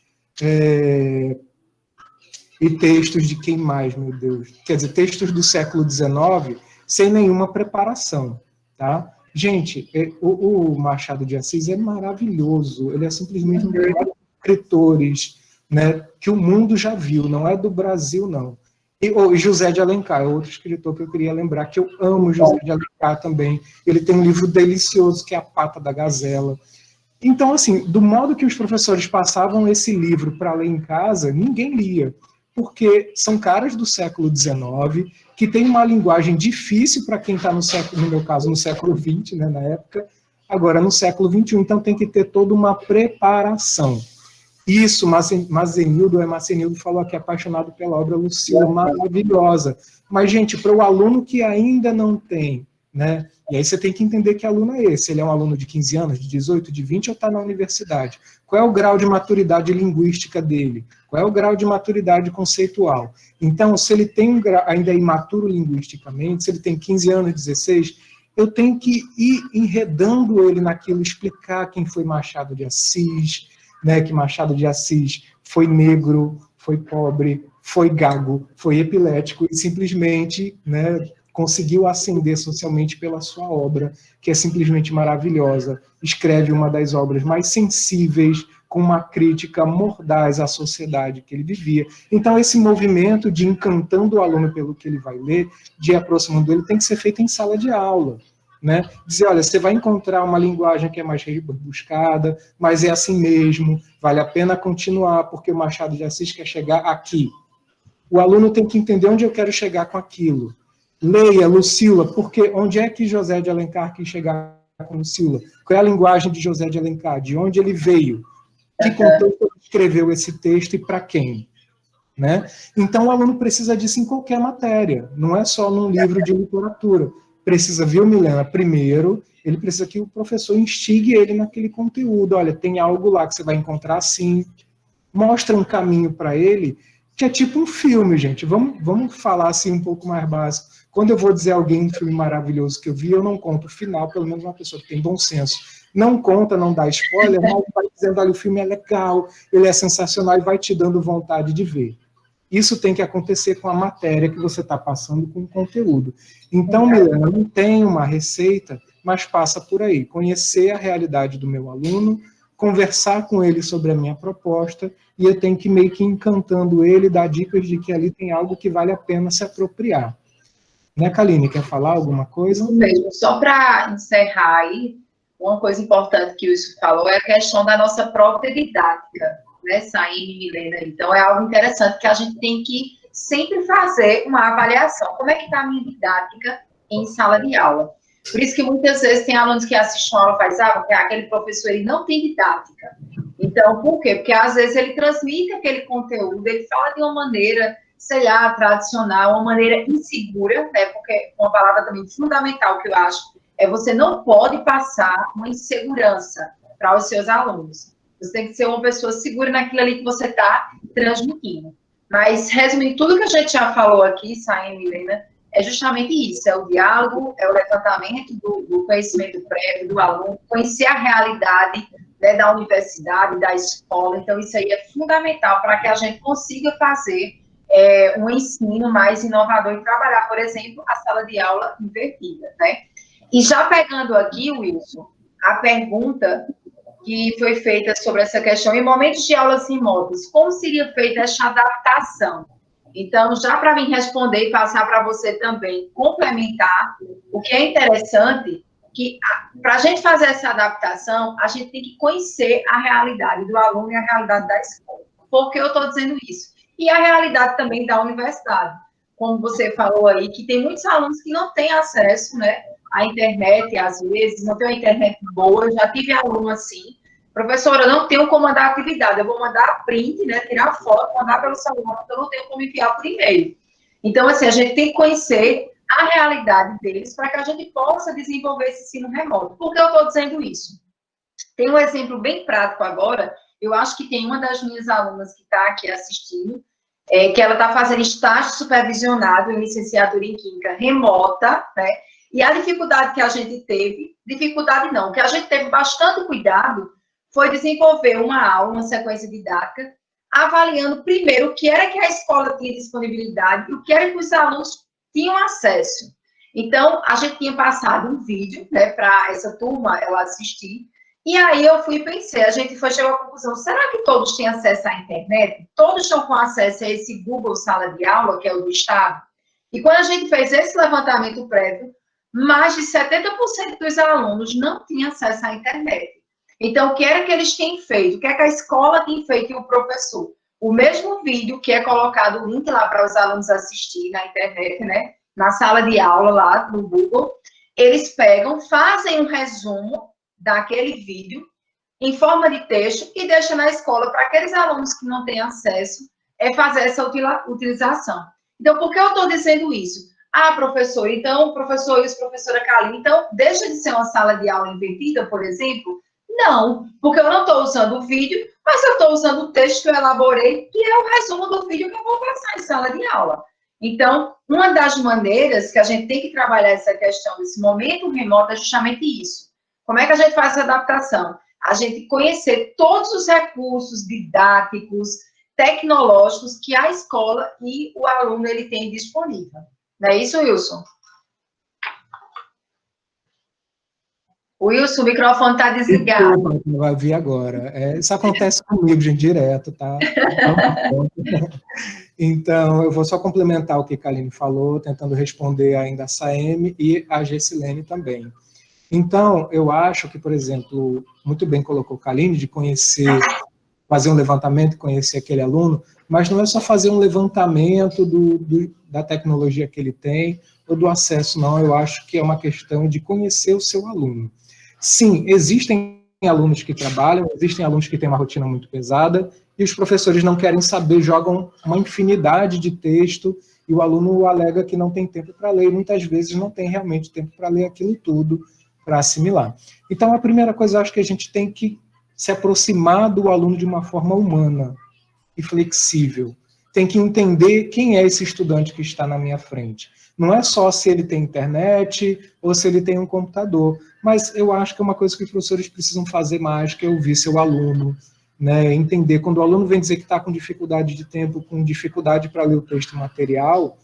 e textos de quem mais, meu Deus? Quer dizer, textos do século XIX, sem nenhuma preparação, tá? Gente, o Machado de Assis é maravilhoso, ele é simplesmente um dos melhores escritores, né, que o mundo já viu, não é do Brasil, não. E José de Alencar, é outro escritor que eu queria lembrar, que eu amo José de Alencar também. Ele tem um livro delicioso, que é A Pata da Gazela. Então, assim, do modo que os professores passavam esse livro para ler em casa, ninguém lia, porque são caras do século XIX, que tem uma linguagem difícil para quem está no meu caso, no século XX, né, na época, agora no século XXI, então tem que ter toda uma preparação. Isso, Marcenildo falou aqui, apaixonado pela obra Lucila, maravilhosa. Mas, gente, para o aluno que ainda não tem, né? E aí você tem que entender que aluno é esse. Ele é um aluno de 15 anos, de 18, de 20 ou está na universidade? Qual é o grau de maturidade linguística dele? Qual é o grau de maturidade conceitual? Então, se ele tem um grau, ainda é imaturo linguisticamente, se ele tem 15 anos, 16, eu tenho que ir enredando ele naquilo, explicar quem foi Machado de Assis, né, que Machado de Assis foi negro, foi pobre, foi gago, foi epilético e simplesmente, né, conseguiu ascender socialmente pela sua obra, que é simplesmente maravilhosa. Escreve uma das obras mais sensíveis, com uma crítica mordaz à sociedade que ele vivia. Então, esse movimento de encantando o aluno pelo que ele vai ler, de aproximando ele, tem que ser feito em sala de aula. Né? Dizer, olha, você vai encontrar uma linguagem que é mais rebuscada, mas é assim mesmo, vale a pena continuar, porque o Machado de Assis quer chegar aqui. O aluno tem que entender onde eu quero chegar com aquilo. Leia, Lucila, porque onde é que José de Alencar quis chegar com Lucila? Qual é a linguagem de José de Alencar? De onde ele veio? Que contexto ele escreveu esse texto e para quem? Né? Então, o aluno precisa disso em qualquer matéria, não é só num livro de literatura. Precisa, viu, Milena? Primeiro, ele precisa que o professor instigue ele naquele conteúdo. Olha, tem algo lá que você vai encontrar assim. Mostra um caminho para ele, que é tipo um filme, gente. Vamos falar assim um pouco mais básico. Quando eu vou dizer a alguém um filme maravilhoso que eu vi, eu não conto o final, pelo menos uma pessoa que tem bom senso. Não conta, não dá spoiler, mas vai dizendo, olha, o filme é legal, ele é sensacional e vai te dando vontade de ver. Isso tem que acontecer com a matéria que você está passando com o conteúdo. Então, Milena, não tem uma receita, mas passa por aí. Conhecer a realidade do meu aluno, conversar com ele sobre a minha proposta, e eu tenho que meio que encantando ele, dar dicas de que ali tem algo que vale a pena se apropriar. Né, Kaline, quer falar alguma coisa? Mesmo. Só para encerrar aí, uma coisa importante que o Wilson falou é a questão da nossa própria didática. Né, Saíne, Milena. Então, é algo interessante que a gente tem que sempre fazer uma avaliação. Como é que está a minha didática em sala de aula? Por isso que muitas vezes tem alunos que assistem a aula e fazem, porque aquele professor ele não tem didática. Então, por quê? Porque às vezes ele transmite aquele conteúdo, ele fala de uma maneira, sei lá, tradicional, uma maneira insegura, né? Porque uma palavra também fundamental que eu acho é você não pode passar uma insegurança para os seus alunos. Você tem que ser uma pessoa segura naquilo ali que você está transmitindo. Mas, resumindo tudo que a gente já falou aqui, Saíne, Milena, é justamente isso, é o diálogo, é o levantamento do conhecimento prévio do aluno, conhecer a realidade, né, da universidade, da escola. Então, isso aí é fundamental para que a gente consiga fazer um ensino mais inovador e trabalhar, por exemplo, a sala de aula invertida, né? E já pegando aqui, Wilson, a pergunta que foi feita sobre essa questão, em momentos de aulas remotas, como seria feita essa adaptação? Então, já para mim responder e passar para você também complementar, o que é interessante, que para a gente fazer essa adaptação, a gente tem que conhecer a realidade do aluno e a realidade da escola. Por que eu estou dizendo isso? E a realidade também da universidade. Como você falou aí, que tem muitos alunos que não têm acesso, né, à internet, às vezes, não tem uma internet boa. Eu já tive aluno assim, professora, eu não tenho como mandar a atividade, eu vou mandar print, né, tirar foto, mandar pelo celular, porque eu não tenho como enviar por e-mail. Então, assim, a gente tem que conhecer a realidade deles para que a gente possa desenvolver esse ensino remoto. Por que eu estou dizendo isso? Tem um exemplo bem prático agora, eu acho que tem uma das minhas alunas que está aqui assistindo, que ela está fazendo estágio supervisionado em licenciatura em Química remota, né? E a dificuldade que a gente teve, dificuldade não, que a gente teve bastante cuidado, foi desenvolver uma aula, uma sequência didática, avaliando primeiro o que era que a escola tinha disponibilidade e o que era que os alunos tinham acesso. Então, a gente tinha passado um vídeo, né, para essa turma ela assistir, e aí eu fui e pensei, a gente chegou à conclusão, será que todos têm acesso à internet? Todos estão com acesso a esse Google Sala de Aula, que é o do Estado? E quando a gente fez esse levantamento prévio, mais de 70% dos alunos não tinham acesso à internet. Então, o que era que eles têm feito? O que é que a escola tem feito e o professor? O mesmo vídeo que é colocado, o link lá para os alunos assistirem na internet, né? Na sala de aula lá no Google, eles pegam, fazem um resumo daquele vídeo em forma de texto e deixa na escola para aqueles alunos que não têm acesso fazer essa utilização. Então, por que eu estou dizendo isso? Ah, professor, então, professor Wilson, professora Kaline, então, deixa de ser uma sala de aula invertida, por exemplo? Não, porque eu não estou usando o vídeo, mas eu estou usando o texto que eu elaborei, que é o resumo do vídeo que eu vou passar em sala de aula. Então, uma das maneiras que a gente tem que trabalhar essa questão desse momento remoto é justamente isso. Como é que a gente faz essa adaptação? A gente conhecer todos os recursos didáticos, tecnológicos que a escola e o aluno ele tem disponível. Não é isso, Wilson? Wilson, o microfone está desligado. Vai vir agora. Isso acontece comigo, gente, direto, tá? Então, eu vou só complementar o que a Kaline falou, tentando responder ainda a Saeme e a Gessilene também. Então, eu acho que, por exemplo, muito bem colocou a Kaline, de conhecer, fazer um levantamento, conhecer aquele aluno, mas não é só fazer um levantamento da tecnologia que ele tem, ou do acesso, não. Eu acho que é uma questão de conhecer o seu aluno. Sim, existem alunos que trabalham, existem alunos que têm uma rotina muito pesada, e os professores não querem saber, jogam uma infinidade de texto, e o aluno alega que não tem tempo para ler, e muitas vezes não tem realmente tempo para ler aquilo tudo, para assimilar. Então, a primeira coisa, eu acho que a gente tem que se aproximar do aluno de uma forma humana e flexível. Tem que entender quem é esse estudante que está na minha frente. Não é só se ele tem internet ou se ele tem um computador, mas eu acho que é uma coisa que os professores precisam fazer mais, que é ouvir seu aluno, né? Entender quando o aluno vem dizer que está com dificuldade de tempo, com dificuldade para ler o texto material.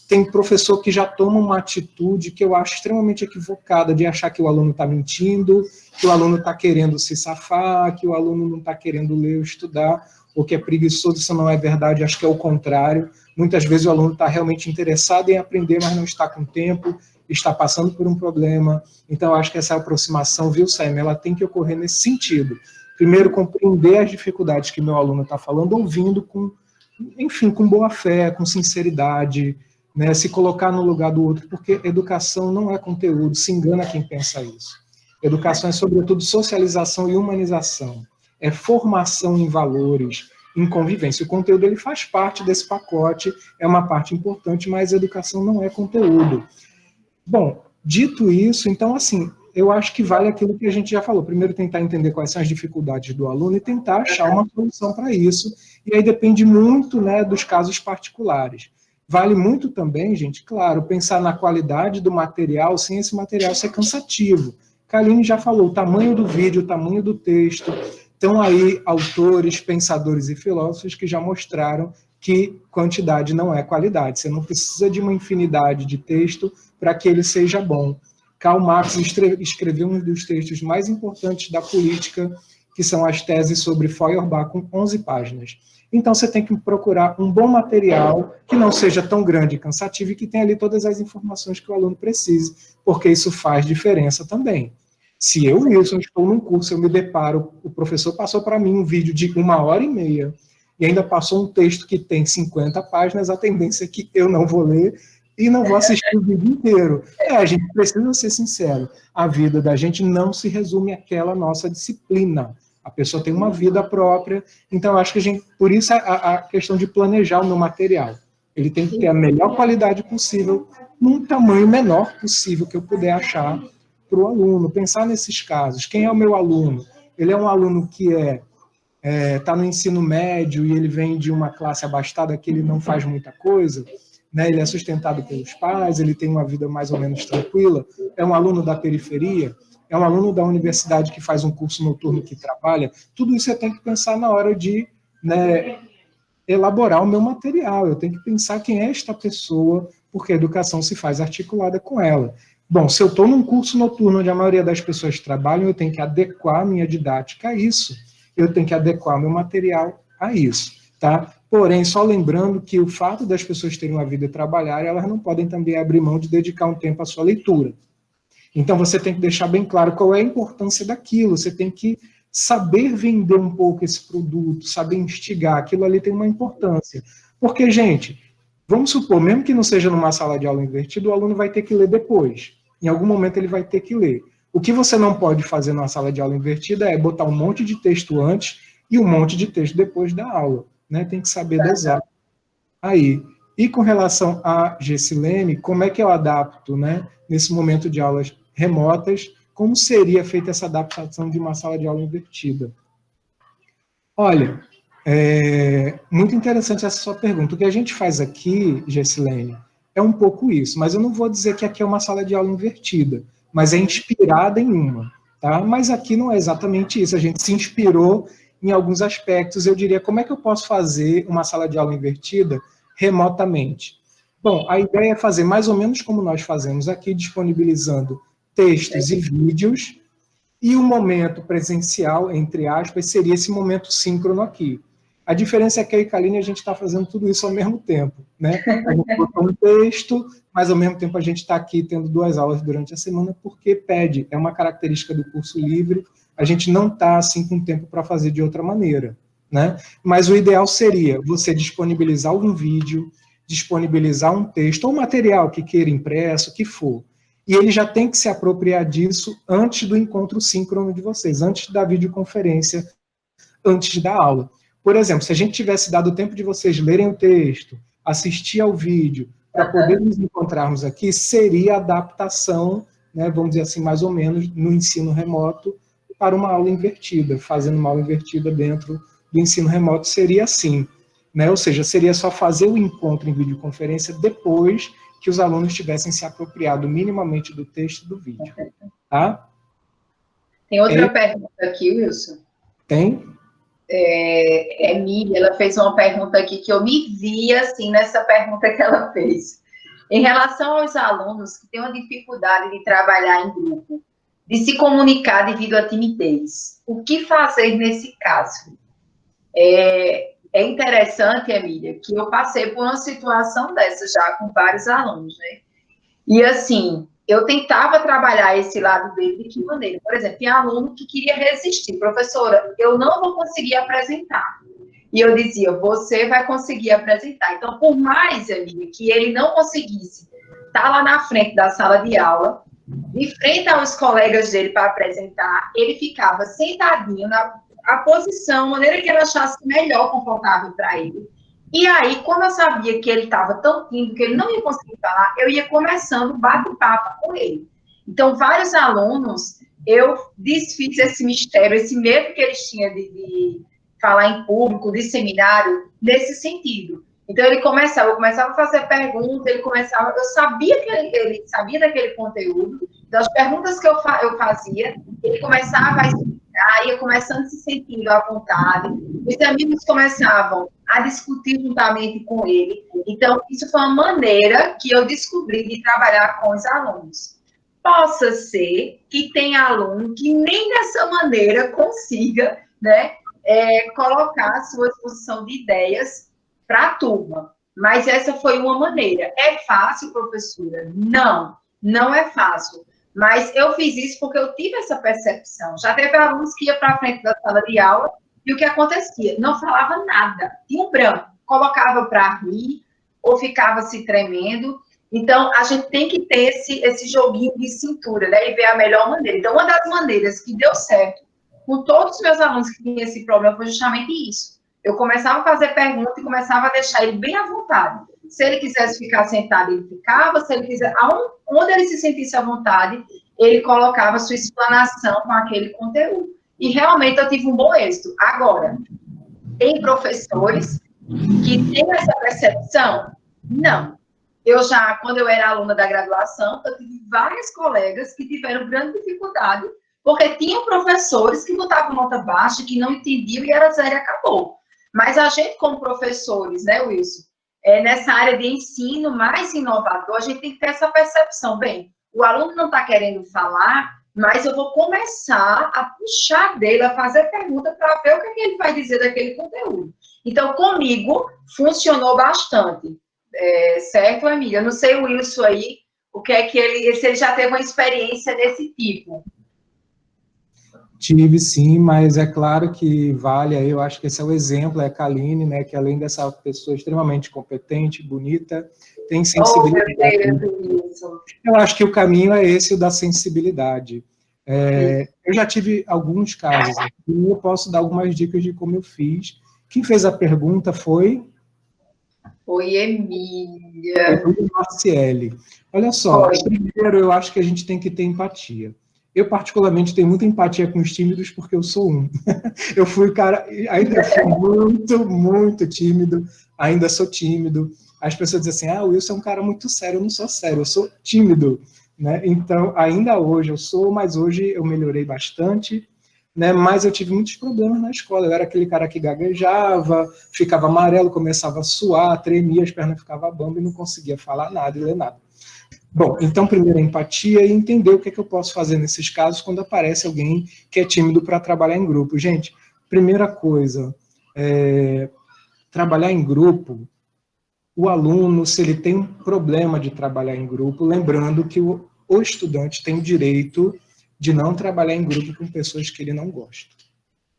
Tem professor que já toma uma atitude que eu acho extremamente equivocada, de achar que o aluno está mentindo, que o aluno está querendo se safar, que o aluno não está querendo ler ou estudar, ou que é preguiçoso. Isso não é verdade, acho que é o contrário. Muitas vezes o aluno está realmente interessado em aprender, mas não está com tempo, está passando por um problema. Então, acho que essa aproximação, viu, Saime, ela tem que ocorrer nesse sentido. Primeiro, compreender as dificuldades que meu aluno está falando, ouvindo com, enfim, com boa fé, com sinceridade, né, se colocar no lugar do outro, porque educação não é conteúdo, se engana quem pensa isso. Educação é, sobretudo, socialização e humanização, é formação em valores, em convivência. O conteúdo ele faz parte desse pacote, é uma parte importante, mas a educação não é conteúdo. Bom, dito isso, então, assim, eu acho que vale aquilo que a gente já falou. Primeiro, tentar entender quais são as dificuldades do aluno e tentar achar uma solução para isso, e aí depende muito, né, dos casos particulares. Vale muito também, gente, claro, pensar na qualidade do material sem esse material ser cansativo. Kaline já falou, o tamanho do vídeo, o tamanho do texto. Estão aí autores, pensadores e filósofos que já mostraram que quantidade não é qualidade. Você não precisa de uma infinidade de texto para que ele seja bom. Karl Marx escreveu um dos textos mais importantes da política, que são as teses sobre Feuerbach, com 11 páginas. Então, você tem que procurar um bom material que não seja tão grande e cansativo e que tenha ali todas as informações que o aluno precise, porque isso faz diferença também. Se eu, Wilson, estou num curso, eu me deparo, o professor passou para mim um vídeo de 1h30 e ainda passou um texto que tem 50 páginas, a tendência é que eu não vou ler e não vou assistir o vídeo inteiro. A gente precisa ser sincero, a vida da gente não se resume àquela nossa disciplina. A pessoa tem uma vida própria, então acho que a gente, por isso a questão de planejar o meu material. Ele tem que ter a melhor qualidade possível, num tamanho menor possível que eu puder achar para o aluno. Pensar nesses casos. Quem é o meu aluno? Ele é um aluno que está no ensino médio e ele vem de uma classe abastada que ele não faz muita coisa, né? Ele é sustentado pelos pais, ele tem uma vida mais ou menos tranquila, é um aluno da periferia, é um aluno da universidade que faz um curso noturno que trabalha. Tudo isso eu tenho que pensar na hora de, né, elaborar o meu material. Eu tenho que pensar quem é esta pessoa, porque a educação se faz articulada com ela. Bom, se eu estou num curso noturno onde a maioria das pessoas trabalham, eu tenho que adequar a minha didática a isso. Eu tenho que adequar o meu material a isso, tá? Porém, só lembrando que o fato das pessoas terem uma vida e trabalhar, elas não podem também abrir mão de dedicar um tempo à sua leitura. Então, você tem que deixar bem claro qual é a importância daquilo, você tem que saber vender um pouco esse produto, saber instigar, aquilo ali tem uma importância. Porque, gente, vamos supor, mesmo que não seja numa sala de aula invertida, o aluno vai ter que ler depois. Em algum momento ele vai ter que ler. O que você não pode fazer numa sala de aula invertida é botar um monte de texto antes e um monte de texto depois da aula, né? Tem que saber dosar aí. E com relação a Gessilene, como é que eu adapto, né, nesse momento de aulas remotas, como seria feita essa adaptação de uma sala de aula invertida? Olha, muito interessante essa sua pergunta. O que a gente faz aqui, Gessilene, é um pouco isso, mas eu não vou dizer que aqui é uma sala de aula invertida, mas é inspirada em uma, tá? Mas aqui não é exatamente isso, a gente se inspirou em alguns aspectos. Eu diria, como é que eu posso fazer uma sala de aula invertida remotamente? Bom, a ideia é fazer mais ou menos como nós fazemos aqui, disponibilizando textos e vídeos, e o momento presencial, entre aspas, seria esse momento síncrono aqui. A diferença é que eu e a Kaline, a gente está fazendo tudo isso ao mesmo tempo, né? A gente botou um texto, mas ao mesmo tempo a gente está aqui tendo 2 aulas durante a semana, porque pede, é uma característica do curso livre, a gente não está assim com tempo para fazer de outra maneira, né? Mas o ideal seria você disponibilizar um vídeo, disponibilizar um texto, ou um material que queira impresso, o que for, e ele já tem que se apropriar disso antes do encontro síncrono de vocês, antes da videoconferência, antes da aula. Por exemplo, se a gente tivesse dado tempo de vocês lerem o texto, assistir ao vídeo, para poder nos encontrarmos aqui, seria a adaptação, né, vamos dizer assim, mais ou menos, no ensino remoto, para uma aula invertida. Fazendo uma aula invertida dentro do ensino remoto seria assim, né? Ou seja, seria só fazer o encontro em videoconferência depois que os alunos tivessem se apropriado minimamente do texto e do vídeo. Tá? Tem outra pergunta aqui, Wilson. Tem? Emília, ela fez uma pergunta aqui que eu me vi, assim, nessa pergunta que ela fez. Em relação aos alunos que têm uma dificuldade de trabalhar em grupo, de se comunicar devido à timidez, o que fazer nesse caso? É interessante, Emília, que eu passei por uma situação dessa já com vários alunos, né? E, assim, eu tentava trabalhar esse lado dele de que maneira? Por exemplo, tem aluno que queria resistir. Professora, eu não vou conseguir apresentar. E eu dizia, você vai conseguir apresentar. Então, por mais, Emília, que ele não conseguisse estar lá na frente da sala de aula, de frente aos colegas dele para apresentar, ele ficava sentadinho na posição, a maneira que ele achasse melhor, confortável para ele. E aí, quando eu sabia que ele estava tão tímido, que ele não ia conseguir falar, eu ia começando bate-papo com ele. Então, vários alunos, eu desfiz esse mistério, esse medo que eles tinham de falar em público, de seminário, nesse sentido. Então, eu começava a fazer perguntas, eu sabia que ele sabia daquele conteúdo, das perguntas que eu fazia, ele começava a explicar, ia começando a se sentindo à vontade, os amigos começavam a discutir juntamente com ele. Então, isso foi uma maneira que eu descobri de trabalhar com os alunos. Possa ser que tenha aluno que nem dessa maneira consiga, né, colocar a sua exposição de ideias para a turma. Mas essa foi uma maneira. É fácil, professora? Não, não é fácil. Mas eu fiz isso porque eu tive essa percepção. Já teve alunos que iam para a frente da sala de aula e o que acontecia? Não falava nada, tinha um branco, colocava para rir ou ficava se tremendo. Então, a gente tem que ter esse joguinho de cintura, né, e ver a melhor maneira. Então, uma das maneiras que deu certo com todos os meus alunos que tinham esse problema foi justamente isso. Eu começava a fazer perguntas e começava a deixar ele bem à vontade. Se ele quisesse ficar sentado, ele ficava. Se ele quiser, onde ele se sentisse à vontade, ele colocava sua explanação com aquele conteúdo. E realmente eu tive um bom êxito. Agora, tem professores que têm essa percepção? Não. Quando eu era aluna da graduação, eu tive várias colegas que tiveram grande dificuldade, porque tinham professores que botavam nota baixa, que não entendiam e era zero e acabou. Mas a gente, como professores, né, Wilson, nessa área de ensino mais inovador, a gente tem que ter essa percepção. Bem, o aluno não está querendo falar, mas eu vou começar a puxar dele, a fazer pergunta para ver o que ele vai dizer daquele conteúdo. Então, comigo, funcionou bastante. Certo, amiga? Eu não sei o Wilson aí, o que é que se ele já teve uma experiência desse tipo. Tive sim, mas é claro que vale, aí eu acho que esse é o exemplo, é a Kaline, né, que além dessa pessoa extremamente competente, bonita, tem sensibilidade. Oh, meu Deus, isso. Eu acho que o caminho é esse, o da sensibilidade. Eu já tive alguns casos, e eu posso dar algumas dicas de como eu fiz. Quem fez a pergunta foi... Oi, Emília. Oi, Marciele. Olha só, primeiro eu acho que a gente tem que ter empatia. Eu, particularmente, tenho muita empatia com os tímidos, porque eu sou um. Eu fui, cara, ainda fui muito, muito tímido, ainda sou tímido. As pessoas dizem assim, o Wilson é um cara muito sério. Eu não sou sério, eu sou tímido, né? Então, ainda hoje eu sou, mas hoje eu melhorei bastante, né? Mas eu tive muitos problemas na escola. Eu era aquele cara que gaguejava, ficava amarelo, começava a suar, tremia, as pernas ficavam bambas e não conseguia falar nada e ler nada. Bom, então, primeiro a empatia e entender o que é que eu posso fazer nesses casos quando aparece alguém que é tímido para trabalhar em grupo. Gente, primeira coisa, trabalhar em grupo, o aluno, se ele tem um problema de trabalhar em grupo, lembrando que o estudante tem o direito de não trabalhar em grupo com pessoas que ele não gosta.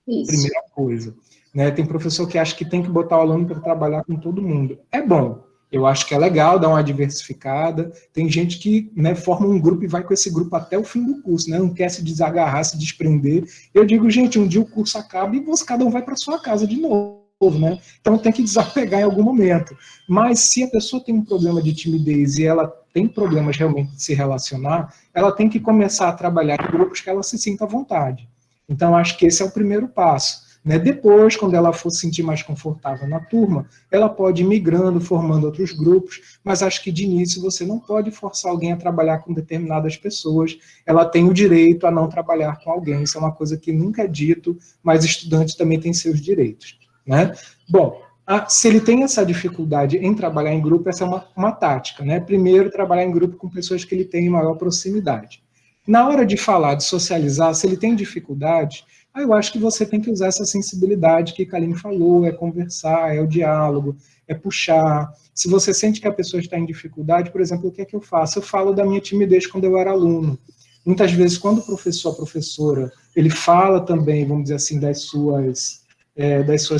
Isso. Primeira coisa. Né? Tem professor que acha que tem que botar o aluno para trabalhar com todo mundo. É bom. Eu acho que é legal dar uma diversificada. Tem gente que, né, forma um grupo e vai com esse grupo até o fim do curso, né? Não quer se desagarrar, se desprender. Eu digo, gente, um dia o curso acaba e cada um vai para sua casa de novo, né? Então tem que desapegar em algum momento. Mas se a pessoa tem um problema de timidez e ela tem problemas realmente de se relacionar, ela tem que começar a trabalhar em grupos que ela se sinta à vontade. Então acho que esse é o primeiro passo. Né? Depois, quando ela for se sentir mais confortável na turma, ela pode ir migrando, formando outros grupos, mas acho que de início você não pode forçar alguém a trabalhar com determinadas pessoas, ela tem o direito a não trabalhar com alguém, isso é uma coisa que nunca é dito, mas estudante também tem seus direitos. Né? Bom, se ele tem essa dificuldade em trabalhar em grupo, essa é uma tática. Né? Primeiro, trabalhar em grupo com pessoas que ele tem maior proximidade. Na hora de falar, de socializar, se ele tem dificuldade, eu acho que você tem que usar essa sensibilidade que Kaline falou, é conversar, é o diálogo, é puxar. Se você sente que a pessoa está em dificuldade, por exemplo, o que é que eu faço? Eu falo da minha timidez quando eu era aluno. Muitas vezes, quando o professor, a professora, ele fala também, vamos dizer assim, das suas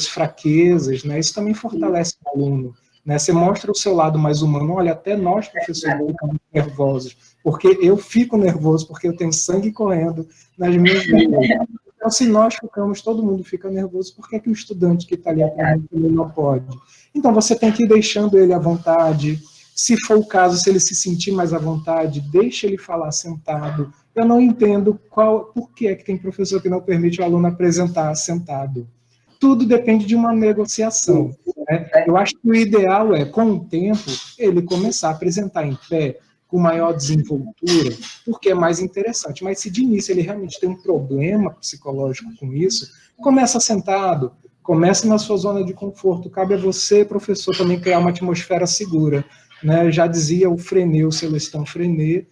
fraquezas, né? Isso também fortalece o aluno. Né? Você mostra o seu lado mais humano. Olha, até nós, professores, ficamos nervosos, porque eu fico nervoso, porque eu tenho sangue correndo nas minhas veias. Então, se nós ficamos, todo mundo fica nervoso, por que que o estudante que está ali aprendendo não pode? Então, você tem que ir deixando ele à vontade. Se for o caso, se ele se sentir mais à vontade, deixe ele falar sentado. Eu não entendo por que é que tem professor que não permite o aluno apresentar sentado. Tudo depende de uma negociação. Né? Eu acho que o ideal é, com o tempo, ele começar a apresentar em pé, com maior desenvoltura, porque é mais interessante. Mas se de início ele realmente tem um problema psicológico com isso, começa sentado, começa na sua zona de conforto. Cabe a você, professor, também criar uma atmosfera segura. Né? Já dizia o Frenet, o Celestin Frenet,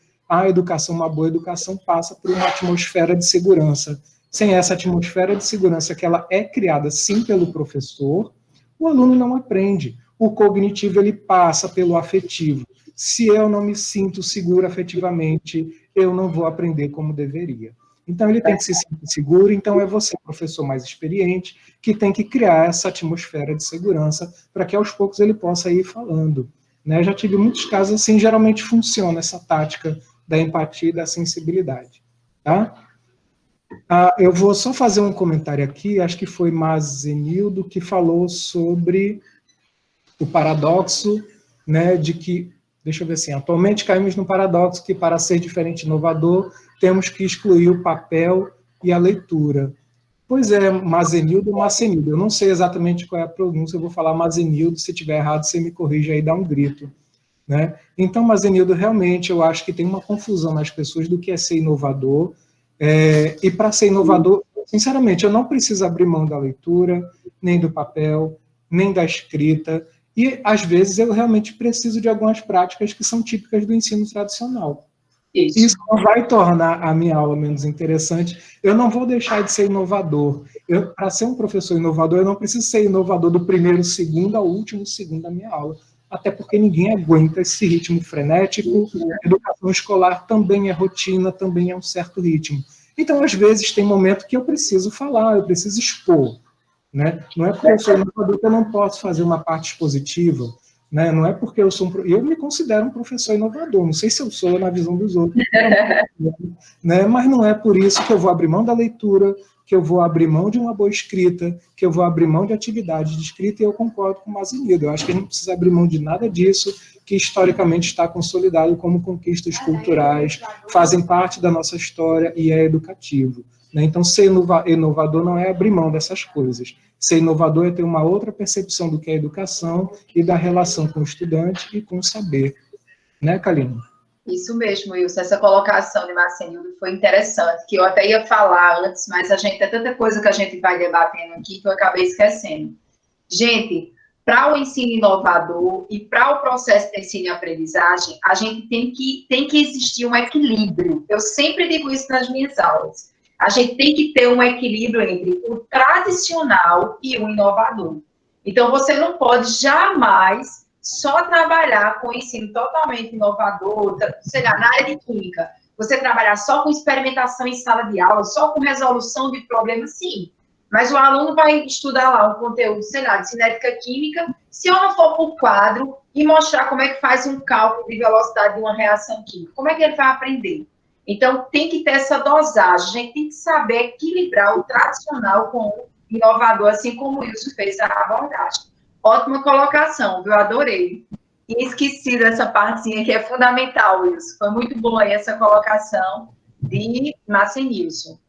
uma boa educação passa por uma atmosfera de segurança. Sem essa atmosfera de segurança, que ela é criada sim pelo professor, o aluno não aprende. O cognitivo ele passa pelo afetivo. Se eu não me sinto seguro afetivamente, eu não vou aprender como deveria. Então, ele tem que se sentir seguro, então é você, professor mais experiente, que tem que criar essa atmosfera de segurança para que aos poucos ele possa ir falando. Né? Já tive muitos casos assim, geralmente funciona essa tática da empatia e da sensibilidade. Tá? Eu vou só fazer um comentário aqui, acho que foi Mazenildo que falou sobre o paradoxo, né, de que, deixa eu ver assim, atualmente caímos no paradoxo que para ser diferente e inovador, temos que excluir o papel e a leitura. Pois é, Mazenildo, eu não sei exatamente qual é a pronúncia, eu vou falar Mazenildo, se tiver errado você me corrige aí, dá um grito. Né? Então, Mazenildo, realmente eu acho que tem uma confusão nas pessoas do que é ser inovador, e para ser inovador, sinceramente, eu não preciso abrir mão da leitura, nem do papel, nem da escrita, e às vezes eu realmente preciso de algumas práticas que são típicas do ensino tradicional. Isso não vai tornar a minha aula menos interessante, eu não vou deixar de ser inovador. Para ser um professor inovador, eu não preciso ser inovador do primeiro segundo ao último segundo da minha aula, até porque ninguém aguenta esse ritmo frenético. A educação escolar também é rotina, também é um certo ritmo. Então, às vezes, tem momento que eu preciso falar, eu preciso expor. Né? Não é porque eu sou inovador que eu não posso fazer uma parte expositiva. né? Não é porque eu sou eu me considero um professor inovador, não sei se eu sou na visão dos outros, né? Mas não é por isso que eu vou abrir mão da leitura, que eu vou abrir mão de uma boa escrita, que eu vou abrir mão de atividade de escrita, e eu concordo com o Mazenildo. Eu acho que a gente não precisa abrir mão de nada disso, que historicamente está consolidado como conquistas culturais, fazem parte da nossa história e é educativo, né? Então, ser inovador não é abrir mão dessas coisas. Ser inovador é ter uma outra percepção do que é educação e da relação com o estudante e com o saber. Né, Kaline? Isso mesmo, Wilson. Essa colocação de Marcenildo foi interessante, que eu até ia falar antes, mas a gente tem tanta coisa que a gente vai debatendo aqui que eu acabei esquecendo. Gente, para o ensino inovador e para o processo de ensino e aprendizagem, a gente tem que existir um equilíbrio. Eu sempre digo isso nas minhas aulas. A gente tem que ter um equilíbrio entre o tradicional e o inovador. Então, você não pode jamais só trabalhar com ensino totalmente inovador, sei lá, na área de química. Você trabalhar só com experimentação em sala de aula, só com resolução de problemas, sim. Mas o aluno vai estudar lá um conteúdo, sei lá, de cinética química, se eu não for para o quadro e mostrar como é que faz um cálculo de velocidade de uma reação química, como é que ele vai aprender? Então, tem que ter essa dosagem, a gente tem que saber equilibrar o tradicional com o inovador, assim como o Wilson fez a abordagem. Ótima colocação, viu? Adorei. E esqueci dessa partezinha que é fundamental, Wilson. Foi muito boa aí essa colocação de Marcenilson.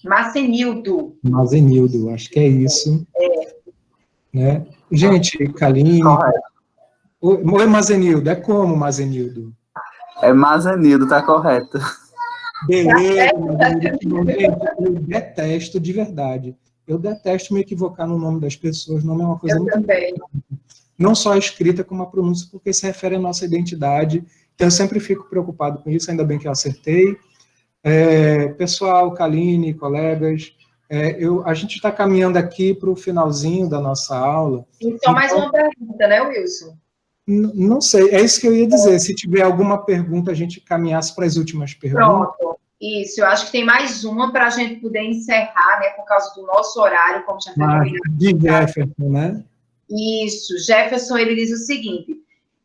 Marcenildo. Marcenildo, acho que é isso. Né? Gente, Kaline... Oi, Marcenildo. É como, Marcenildo? É Marcenildo, tá correto. Beleza, eu detesto de verdade. Eu detesto me equivocar no nome das pessoas, o nome é uma coisa muito importante. Não só a escrita, como a pronúncia, porque se refere à nossa identidade. Então, eu sempre fico preocupado com isso, ainda bem que eu acertei. Pessoal, Kaline, colegas, a gente está caminhando aqui para o finalzinho da nossa aula. Então, mais uma pergunta, né, Wilson? Não sei, é isso que eu ia dizer. Se tiver alguma pergunta, a gente caminhasse para as últimas perguntas. Pronto, isso. Eu acho que tem mais uma para a gente poder encerrar, né, por causa do nosso horário, como já foi combinado. De Jefferson, né? Isso. Jefferson, ele diz o seguinte: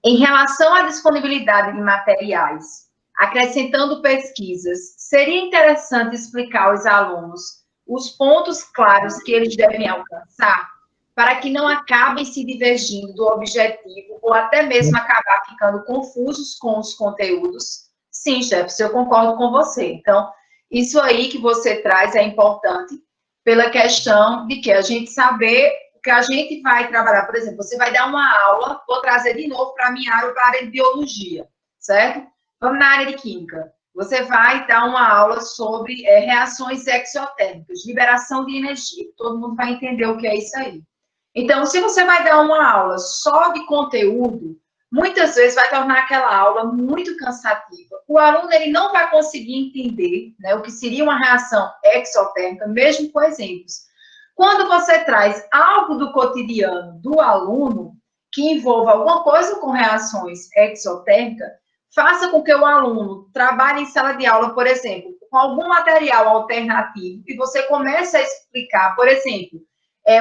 em relação à disponibilidade de materiais, acrescentando pesquisas, seria interessante explicar aos alunos os pontos claros que eles devem alcançar, para que não acabem se divergindo do objetivo ou até mesmo acabar ficando confusos com os conteúdos. Sim, Jefferson, eu concordo com você. Então, isso aí que você traz é importante pela questão de que a gente saber que a gente vai trabalhar. Por exemplo, você vai dar uma aula, vou trazer de novo para a minha área, para a área de biologia, certo? Vamos na área de química. Você vai dar uma aula sobre reações exotérmicas, liberação de energia. Todo mundo vai entender o que é isso aí. Então, se você vai dar uma aula só de conteúdo, muitas vezes vai tornar aquela aula muito cansativa. O aluno ele não vai conseguir entender, né, o que seria uma reação exotérmica, mesmo com exemplos. Quando você traz algo do cotidiano do aluno, que envolva alguma coisa com reações exotérmicas, faça com que o aluno trabalhe em sala de aula, por exemplo, com algum material alternativo, e você comece a explicar, por exemplo,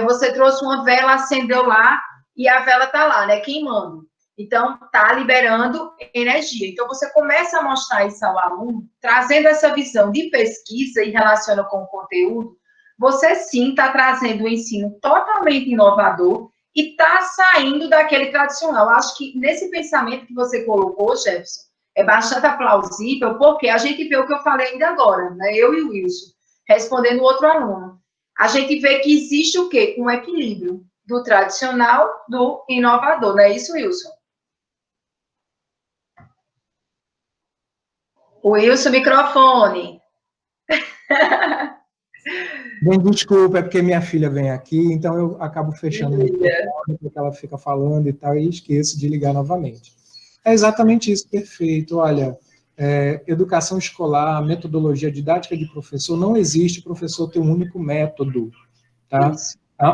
você trouxe uma vela, acendeu lá, e a vela está lá, né, queimando. Então, está liberando energia. Então, você começa a mostrar isso ao aluno, trazendo essa visão de pesquisa e relaciona com o conteúdo, você sim está trazendo um ensino totalmente inovador e está saindo daquele tradicional. Acho que nesse pensamento que você colocou, Jefferson, é bastante plausível, porque a gente vê o que eu falei ainda agora, né? Eu e o Wilson, respondendo o outro aluno. A gente vê que existe o quê? Um equilíbrio do tradicional, do inovador, não é isso, Wilson? Wilson, microfone. Bem, desculpa, é porque minha filha vem aqui, então eu acabo fechando o microfone, porque ela fica falando e tal, e esqueço de ligar novamente. É exatamente isso, perfeito. Olha, educação escolar, metodologia didática de professor, não existe professor ter um único método, tá?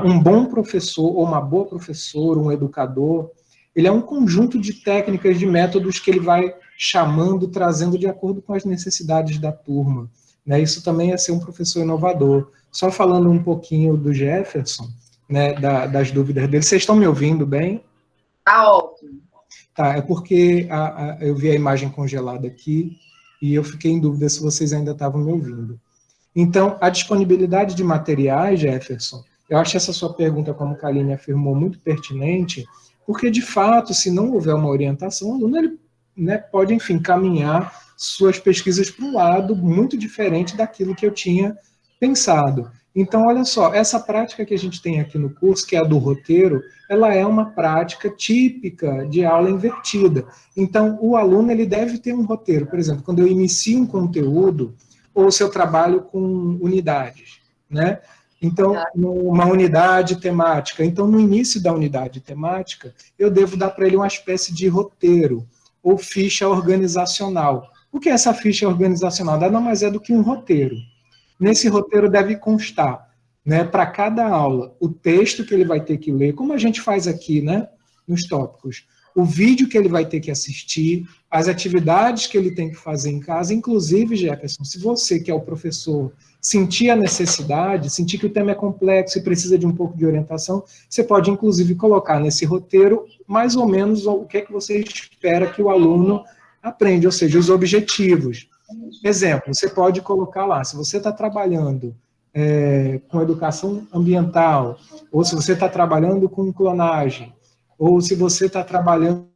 Um bom professor ou uma boa professora, um educador, ele é um conjunto de técnicas, de métodos que ele vai chamando, trazendo de acordo com as necessidades da turma. Né? Isso também é ser um professor inovador. Só falando um pouquinho do Jefferson, né, das dúvidas dele. Vocês estão me ouvindo bem? Tá ótimo. Tá, é porque eu vi a imagem congelada aqui e eu fiquei em dúvida se vocês ainda estavam me ouvindo. Então, a disponibilidade de materiais, Jefferson, eu acho essa sua pergunta, como a Kaline afirmou, muito pertinente, porque, de fato, se não houver uma orientação, o aluno ele, né, pode, enfim, caminhar suas pesquisas para um lado muito diferente daquilo que eu tinha pensado. Então, olha só, essa prática que a gente tem aqui no curso, que é a do roteiro, ela é uma prática típica de aula invertida. Então, o aluno ele deve ter um roteiro. Por exemplo, quando eu inicio um conteúdo, ou se eu trabalho com unidades, né? Então, uma unidade temática. Então, no início da unidade temática, eu devo dar para ele uma espécie de roteiro, ou ficha organizacional. O que é essa ficha organizacional? Nada mais é do que um roteiro. Nesse roteiro deve constar, né, para cada aula, o texto que ele vai ter que ler, como a gente faz aqui, né, nos tópicos, o vídeo que ele vai ter que assistir, as atividades que ele tem que fazer em casa, inclusive, Jefferson, se você, que é o professor, sentir a necessidade, sentir que o tema é complexo e precisa de um pouco de orientação, você pode, inclusive, colocar nesse roteiro mais ou menos o que é que você espera que o aluno aprenda, ou seja, os objetivos. Exemplo, você pode colocar lá, se você está trabalhando com educação ambiental, ou se você está trabalhando com clonagem, ou se você está trabalhando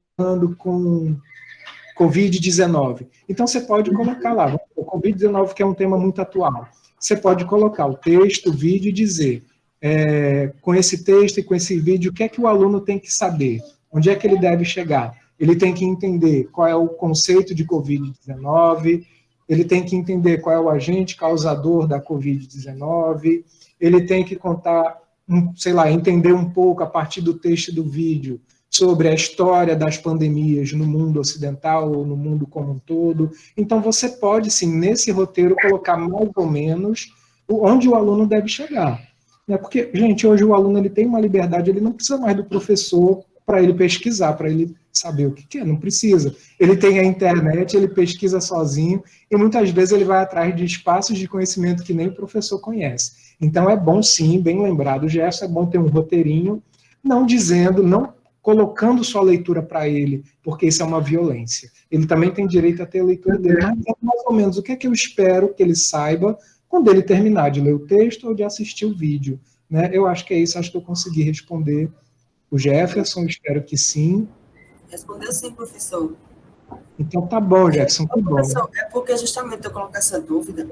com Covid-19. Então, você pode colocar lá, o Covid-19, que é um tema muito atual, você pode colocar o texto, o vídeo e dizer, com esse texto e com esse vídeo, o que é que o aluno tem que saber? Onde é que ele deve chegar? Ele tem que entender qual é o conceito de Covid-19, ele tem que entender qual é o agente causador da Covid-19, ele tem que contar, sei lá, entender um pouco a partir do texto e do vídeo sobre a história das pandemias no mundo ocidental ou no mundo como um todo. Então, você pode, sim, nesse roteiro, colocar mais ou menos onde o aluno deve chegar. Porque, gente, hoje o aluno ele tem uma liberdade, ele não precisa mais do professor para ele pesquisar, para ele saber o que é, não precisa. Ele tem a internet, ele pesquisa sozinho, e muitas vezes ele vai atrás de espaços de conhecimento que nem o professor conhece. Então é bom sim, bem lembrado, Gerson, é bom ter um roteirinho, não dizendo, não colocando sua leitura para ele, porque isso é uma violência. Ele também tem direito a ter a leitura dele, mas é mais ou menos o que é que eu espero que ele saiba quando ele terminar de ler o texto ou de assistir o vídeo. Né? Eu acho que é isso, acho que eu consegui responder o Jefferson, espero que sim. Respondeu sim, professor. Então tá bom, Jefferson, tá bom. Professor, é porque justamente eu coloco essa dúvida,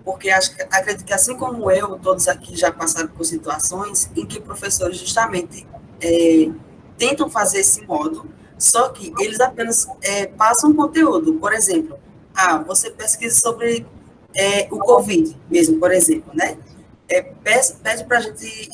porque acredito que assim como eu, todos aqui já passaram por situações em que professores justamente tentam fazer esse modo, só que eles apenas passam conteúdo. Por exemplo, você pesquisa sobre o Covid mesmo, por exemplo, né? Pede para a gente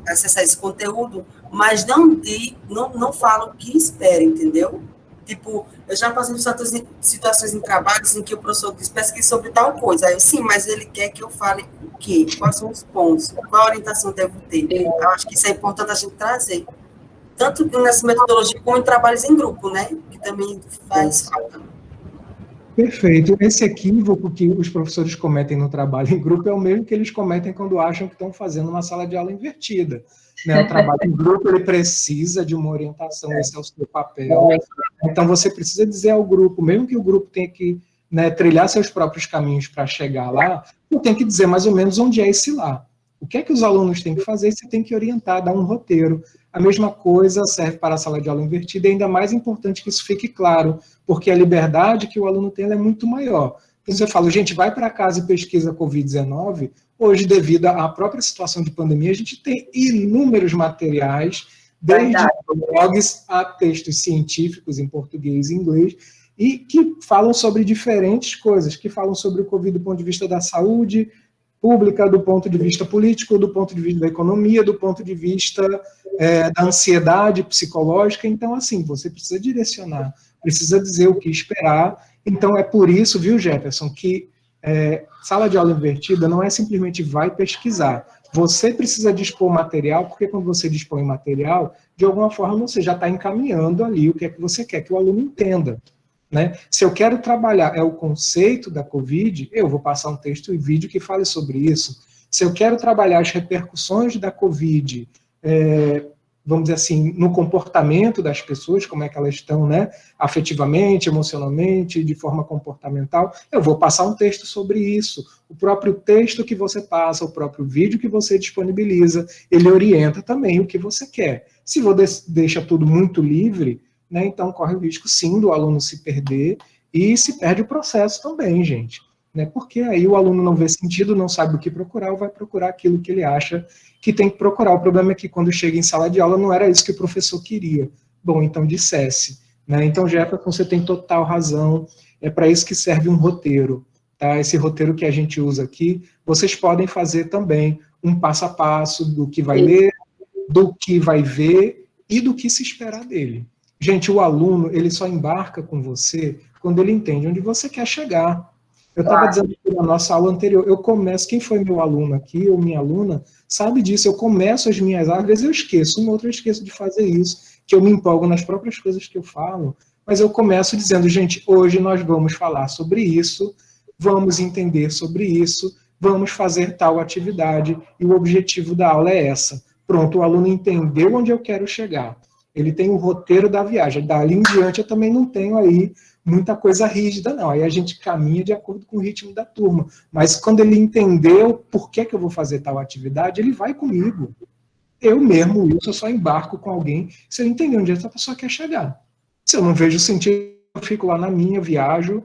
acessar esse conteúdo, mas não fala o que espera, entendeu? Tipo, eu já passei por situações em trabalhos em que o professor diz, pesquise sobre tal coisa. Aí eu, sim, mas ele quer que eu fale o quê? Quais são os pontos? Qual orientação devo ter? Eu acho que isso é importante a gente trazer. Tanto nessa metodologia como em trabalhos em grupo, né? Que também faz falta. Perfeito. Esse equívoco que os professores cometem no trabalho em grupo é o mesmo que eles cometem quando acham que estão fazendo uma sala de aula invertida. Né? O trabalho em grupo ele precisa de uma orientação, esse é o seu papel. Então, você precisa dizer ao grupo, mesmo que o grupo tenha que, né, trilhar seus próprios caminhos para chegar lá, você tem que dizer mais ou menos onde é esse lá. O que é que os alunos têm que fazer? Você tem que orientar, dar um roteiro. A mesma coisa serve para a sala de aula invertida, e ainda mais importante que isso fique claro, porque a liberdade que o aluno tem é muito maior. Então, você fala, gente, vai para casa e pesquisa Covid-19. Hoje, devido à própria situação de pandemia, a gente tem inúmeros materiais, desde blogs a textos científicos em português e inglês, e que falam sobre diferentes coisas, que falam sobre o Covid do ponto de vista da saúde pública, do ponto de vista político, do ponto de vista da economia, do ponto de vista da ansiedade psicológica. Então, assim, você precisa direcionar, precisa dizer o que esperar. Então, é por isso, viu, Jefferson, que sala de aula invertida não é simplesmente vai pesquisar. Você precisa dispor material, porque quando você dispõe material, de alguma forma você já está encaminhando ali o que é que você quer que o aluno entenda. Né? Se eu quero trabalhar o conceito da Covid, eu vou passar um texto e vídeo que fale sobre isso. Se eu quero trabalhar as repercussões da Covid vamos dizer assim, no comportamento das pessoas, como é que elas estão, né, afetivamente, emocionalmente, de forma comportamental, eu vou passar um texto sobre isso. O próprio texto que você passa, o próprio vídeo que você disponibiliza, ele orienta também o que você quer. Se você deixa tudo muito livre, né, então corre o risco, sim, do aluno se perder, e se perde o processo também, gente. Né, porque aí o aluno não vê sentido, não sabe o que procurar, ou vai procurar aquilo que ele acha que tem que procurar. O problema é que quando chega em sala de aula não era isso que o professor queria. Bom, então dissesse. Né? Então, Jefferson, você tem total razão, é para isso que serve um roteiro. Tá? Esse roteiro que a gente usa aqui, vocês podem fazer também um passo a passo do que vai ler, do que vai ver e do que se esperar dele. Gente, o aluno, ele só embarca com você quando ele entende onde você quer chegar. Eu estava dizendo que na nossa aula anterior, eu começo, quem foi meu aluno aqui, ou minha aluna, sabe disso, eu começo as minhas aulas, às vezes eu esqueço, uma outra eu esqueço de fazer isso, que eu me empolgo nas próprias coisas que eu falo, mas eu começo dizendo, gente, hoje nós vamos falar sobre isso, vamos entender sobre isso, vamos fazer tal atividade, e o objetivo da aula é essa. Pronto, o aluno entendeu onde eu quero chegar. Ele tem o roteiro da viagem. Dali em diante eu também não tenho aí muita coisa rígida, não. Aí a gente caminha de acordo com o ritmo da turma. Mas quando ele entendeu por que eu vou fazer tal atividade, ele vai comigo. Eu mesmo, Wilson, só embarco com alguém se eu entender onde essa pessoa quer chegar. Se eu não vejo sentido, eu fico lá na minha, viajo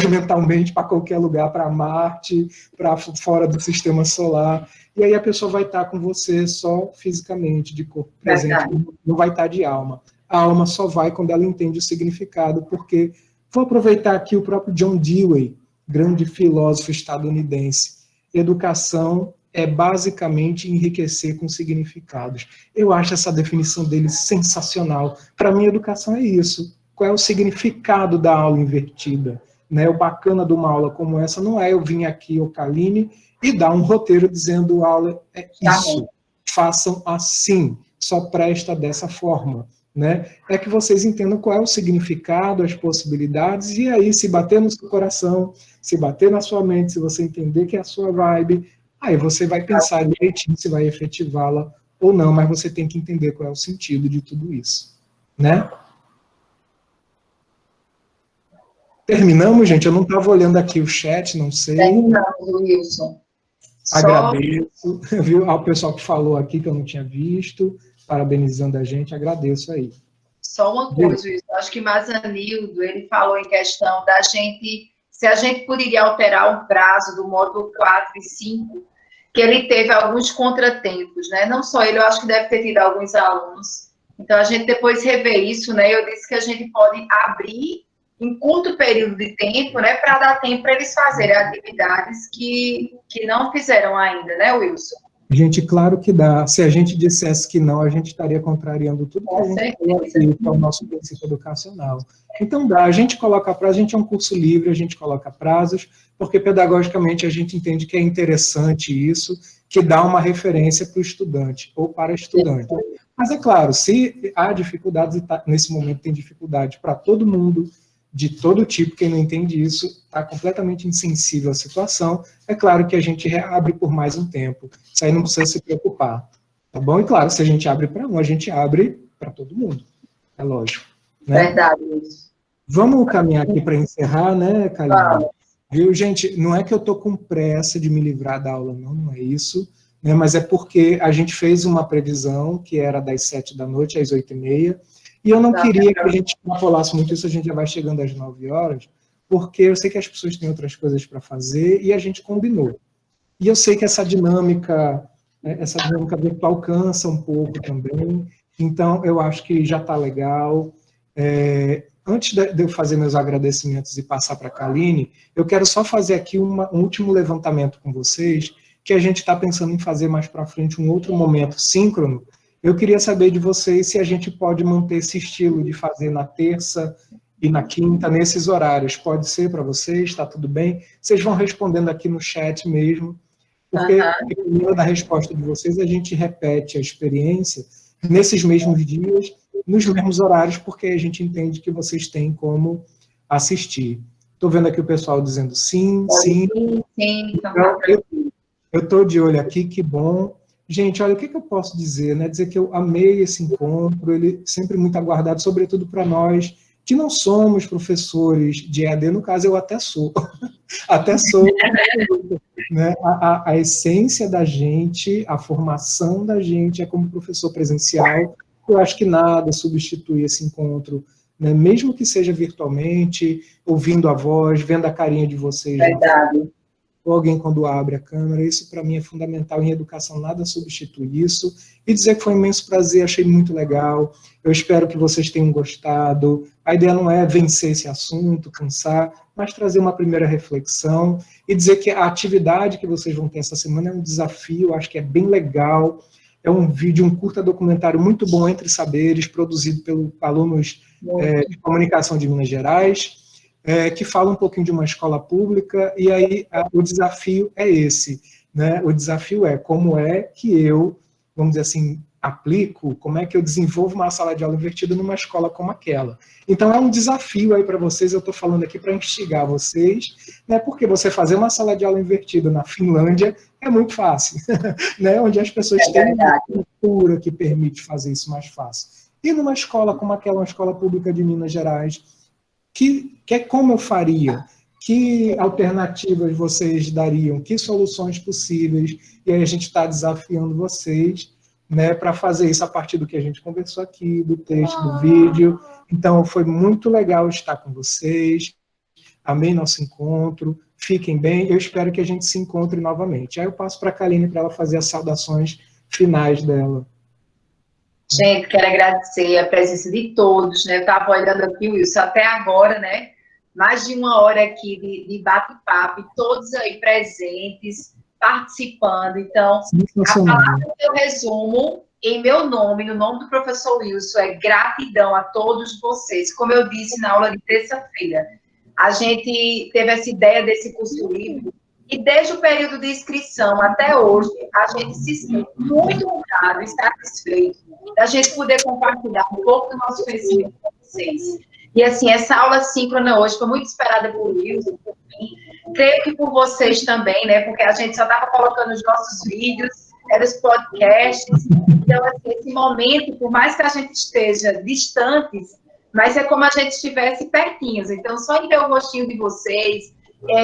mentalmente para qualquer lugar, para Marte, para fora do sistema solar, e aí a pessoa vai estar com você só fisicamente, de corpo presente, não vai estar de alma. A alma só vai quando ela entende o significado, porque, vou aproveitar aqui o próprio John Dewey, grande filósofo estadunidense, educação é basicamente enriquecer com significados. Eu acho essa definição dele sensacional. Para mim, educação é isso. Qual é o significado da aula invertida? Né? O bacana de uma aula como essa não é eu vir aqui, Ocaline, e dar um roteiro dizendo aula é isso, façam assim, só presta dessa forma. Né? É que vocês entendam qual é o significado, as possibilidades, e aí se bater no seu coração, se bater na sua mente, se você entender que é a sua vibe, aí você vai pensar direitinho se vai efetivá-la ou não, mas você tem que entender qual é o sentido de tudo isso. Né? Terminamos, gente? Eu não estava olhando aqui o chat, não sei. Terminamos, Wilson. Agradeço, viu, ao pessoal que falou aqui que eu não tinha visto, parabenizando a gente, agradeço aí. Só uma coisa, Wilson, acho que Mazanildo, ele falou em questão da gente, se a gente poderia alterar o prazo do módulo 4 e 5, que ele teve alguns contratempos, né? Não só ele, eu acho que deve ter tido alguns alunos. Então, a gente depois revê isso, né? Eu disse que a gente pode abrir em curto período de tempo, né, para dar tempo para eles fazerem atividades que não fizeram ainda, né, Wilson? Gente, claro que dá. Se a gente dissesse que não, a gente estaria contrariando tudo que a gente falou aqui, que é o nosso princípio educacional. Então dá, a gente coloca prazo, a gente é um curso livre, a gente coloca prazos, porque pedagogicamente a gente entende que é interessante isso, que dá uma referência para o estudante, ou para a estudante. Mas é claro, se há dificuldades, e nesse momento tem dificuldade para todo mundo, de todo tipo, quem não entende isso está completamente insensível à situação, é claro que a gente reabre por mais um tempo, isso aí não precisa se preocupar, tá bom? E claro, se a gente abre para um, a gente abre para todo mundo, é lógico. Né? Verdade, isso. Vamos caminhar aqui para encerrar, né, Kaline? Viu, gente, não é que eu estou com pressa de me livrar da aula, não é isso, né, mas é porque a gente fez uma previsão que era das 7 da noite às 8h30, e eu não queria que a gente extrapolasse muito isso, a gente já vai chegando às 9 horas, porque eu sei que as pessoas têm outras coisas para fazer e a gente combinou. E eu sei que essa dinâmica virtual cansa um pouco também, então eu acho que já está legal. Antes de eu fazer meus agradecimentos e passar para a Kaline, eu quero só fazer aqui um último levantamento com vocês, que a gente está pensando em fazer mais para frente um outro momento síncrono. Eu queria saber de vocês se a gente pode manter esse estilo de fazer na terça e na quinta, nesses horários. Pode ser para vocês? Está tudo bem? Vocês vão respondendo aqui no chat mesmo, porque dependendo da resposta de vocês, a gente repete a experiência nesses mesmos dias, nos mesmos horários, porque a gente entende que vocês têm como assistir. Estou vendo aqui o pessoal dizendo sim, sim. Sim, então, eu estou de olho aqui, que bom. gente, olha, o que eu posso dizer, né? Dizer que eu amei esse encontro, ele sempre muito aguardado, sobretudo para nós que não somos professores de EAD, no caso eu até sou, até sou, né? A essência da gente, a formação da gente é como professor presencial. Eu acho que nada substitui esse encontro, né? Mesmo que seja virtualmente, ouvindo a voz, vendo a carinha de vocês. Verdade. Ou alguém quando abre a câmera, isso para mim é fundamental em educação, nada substitui isso. E dizer que foi um imenso prazer, achei muito legal, eu espero que vocês tenham gostado. A ideia não é vencer esse assunto, cansar, mas trazer uma primeira reflexão e dizer que a atividade que vocês vão ter essa semana é um desafio, acho que é bem legal, é um vídeo, um curta documentário muito bom, Entre Saberes, produzido pelos alunos de comunicação de Minas Gerais, que fala um pouquinho de uma escola pública, e aí o desafio é esse, né? O desafio é como é que eu, vamos dizer assim, aplico, como é que eu desenvolvo uma sala de aula invertida numa escola como aquela. Então é um desafio aí para vocês, eu estou falando aqui para instigar vocês, né? Porque você fazer uma sala de aula invertida na Finlândia é muito fácil, né? Onde as pessoas têm uma cultura que permite fazer isso mais fácil. E numa escola como aquela, uma escola pública de Minas Gerais, que é como eu faria, que alternativas vocês dariam, que soluções possíveis, e aí a gente está desafiando vocês, né, para fazer isso a partir do que a gente conversou aqui, do texto, do vídeo. Então, foi muito legal estar com vocês, amei nosso encontro, fiquem bem, eu espero que a gente se encontre novamente. Aí eu passo para a Kaline para ela fazer as saudações finais dela. Gente, quero agradecer a presença de todos, né? Eu estava olhando aqui, Wilson, até agora, né? Mais de uma hora aqui de bate-papo, e todos aí presentes, participando. Então, a palavra que eu resumo em meu nome, no nome do professor Wilson, é gratidão a todos vocês. Como eu disse na aula de terça-feira, a gente teve essa ideia desse curso livre, e desde o período de inscrição até hoje, a gente se sente muito honrado e satisfeito da gente poder compartilhar um pouco do nosso conhecimento com vocês. E, assim, essa aula síncrona hoje foi muito esperada por Wilson, por mim, creio que por vocês também, né, porque a gente só estava colocando os nossos vídeos, eram os podcasts, então, assim, esse momento, por mais que a gente esteja distantes, mas é como a gente estivesse pertinhos, então, só em ver o rostinho de vocês,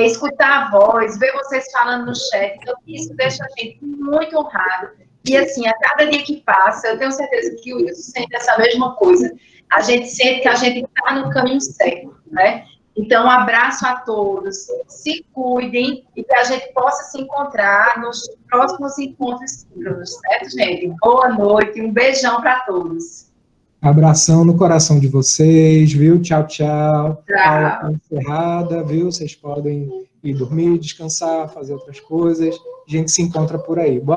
escutar a voz, ver vocês falando no chat, então isso deixa a gente muito honrado. E assim, a cada dia que passa, eu tenho certeza que o Wilson sente essa mesma coisa. A gente sente que a gente está no caminho certo, né? Então, um abraço a todos, se cuidem e que a gente possa se encontrar nos próximos encontros síncronos, certo, gente? Boa noite, um beijão para todos. Abração no coração de vocês, viu? Tchau, tchau. Tchau. Aula encerrada, viu? Vocês podem ir dormir, descansar, fazer outras coisas. A gente se encontra por aí. Boa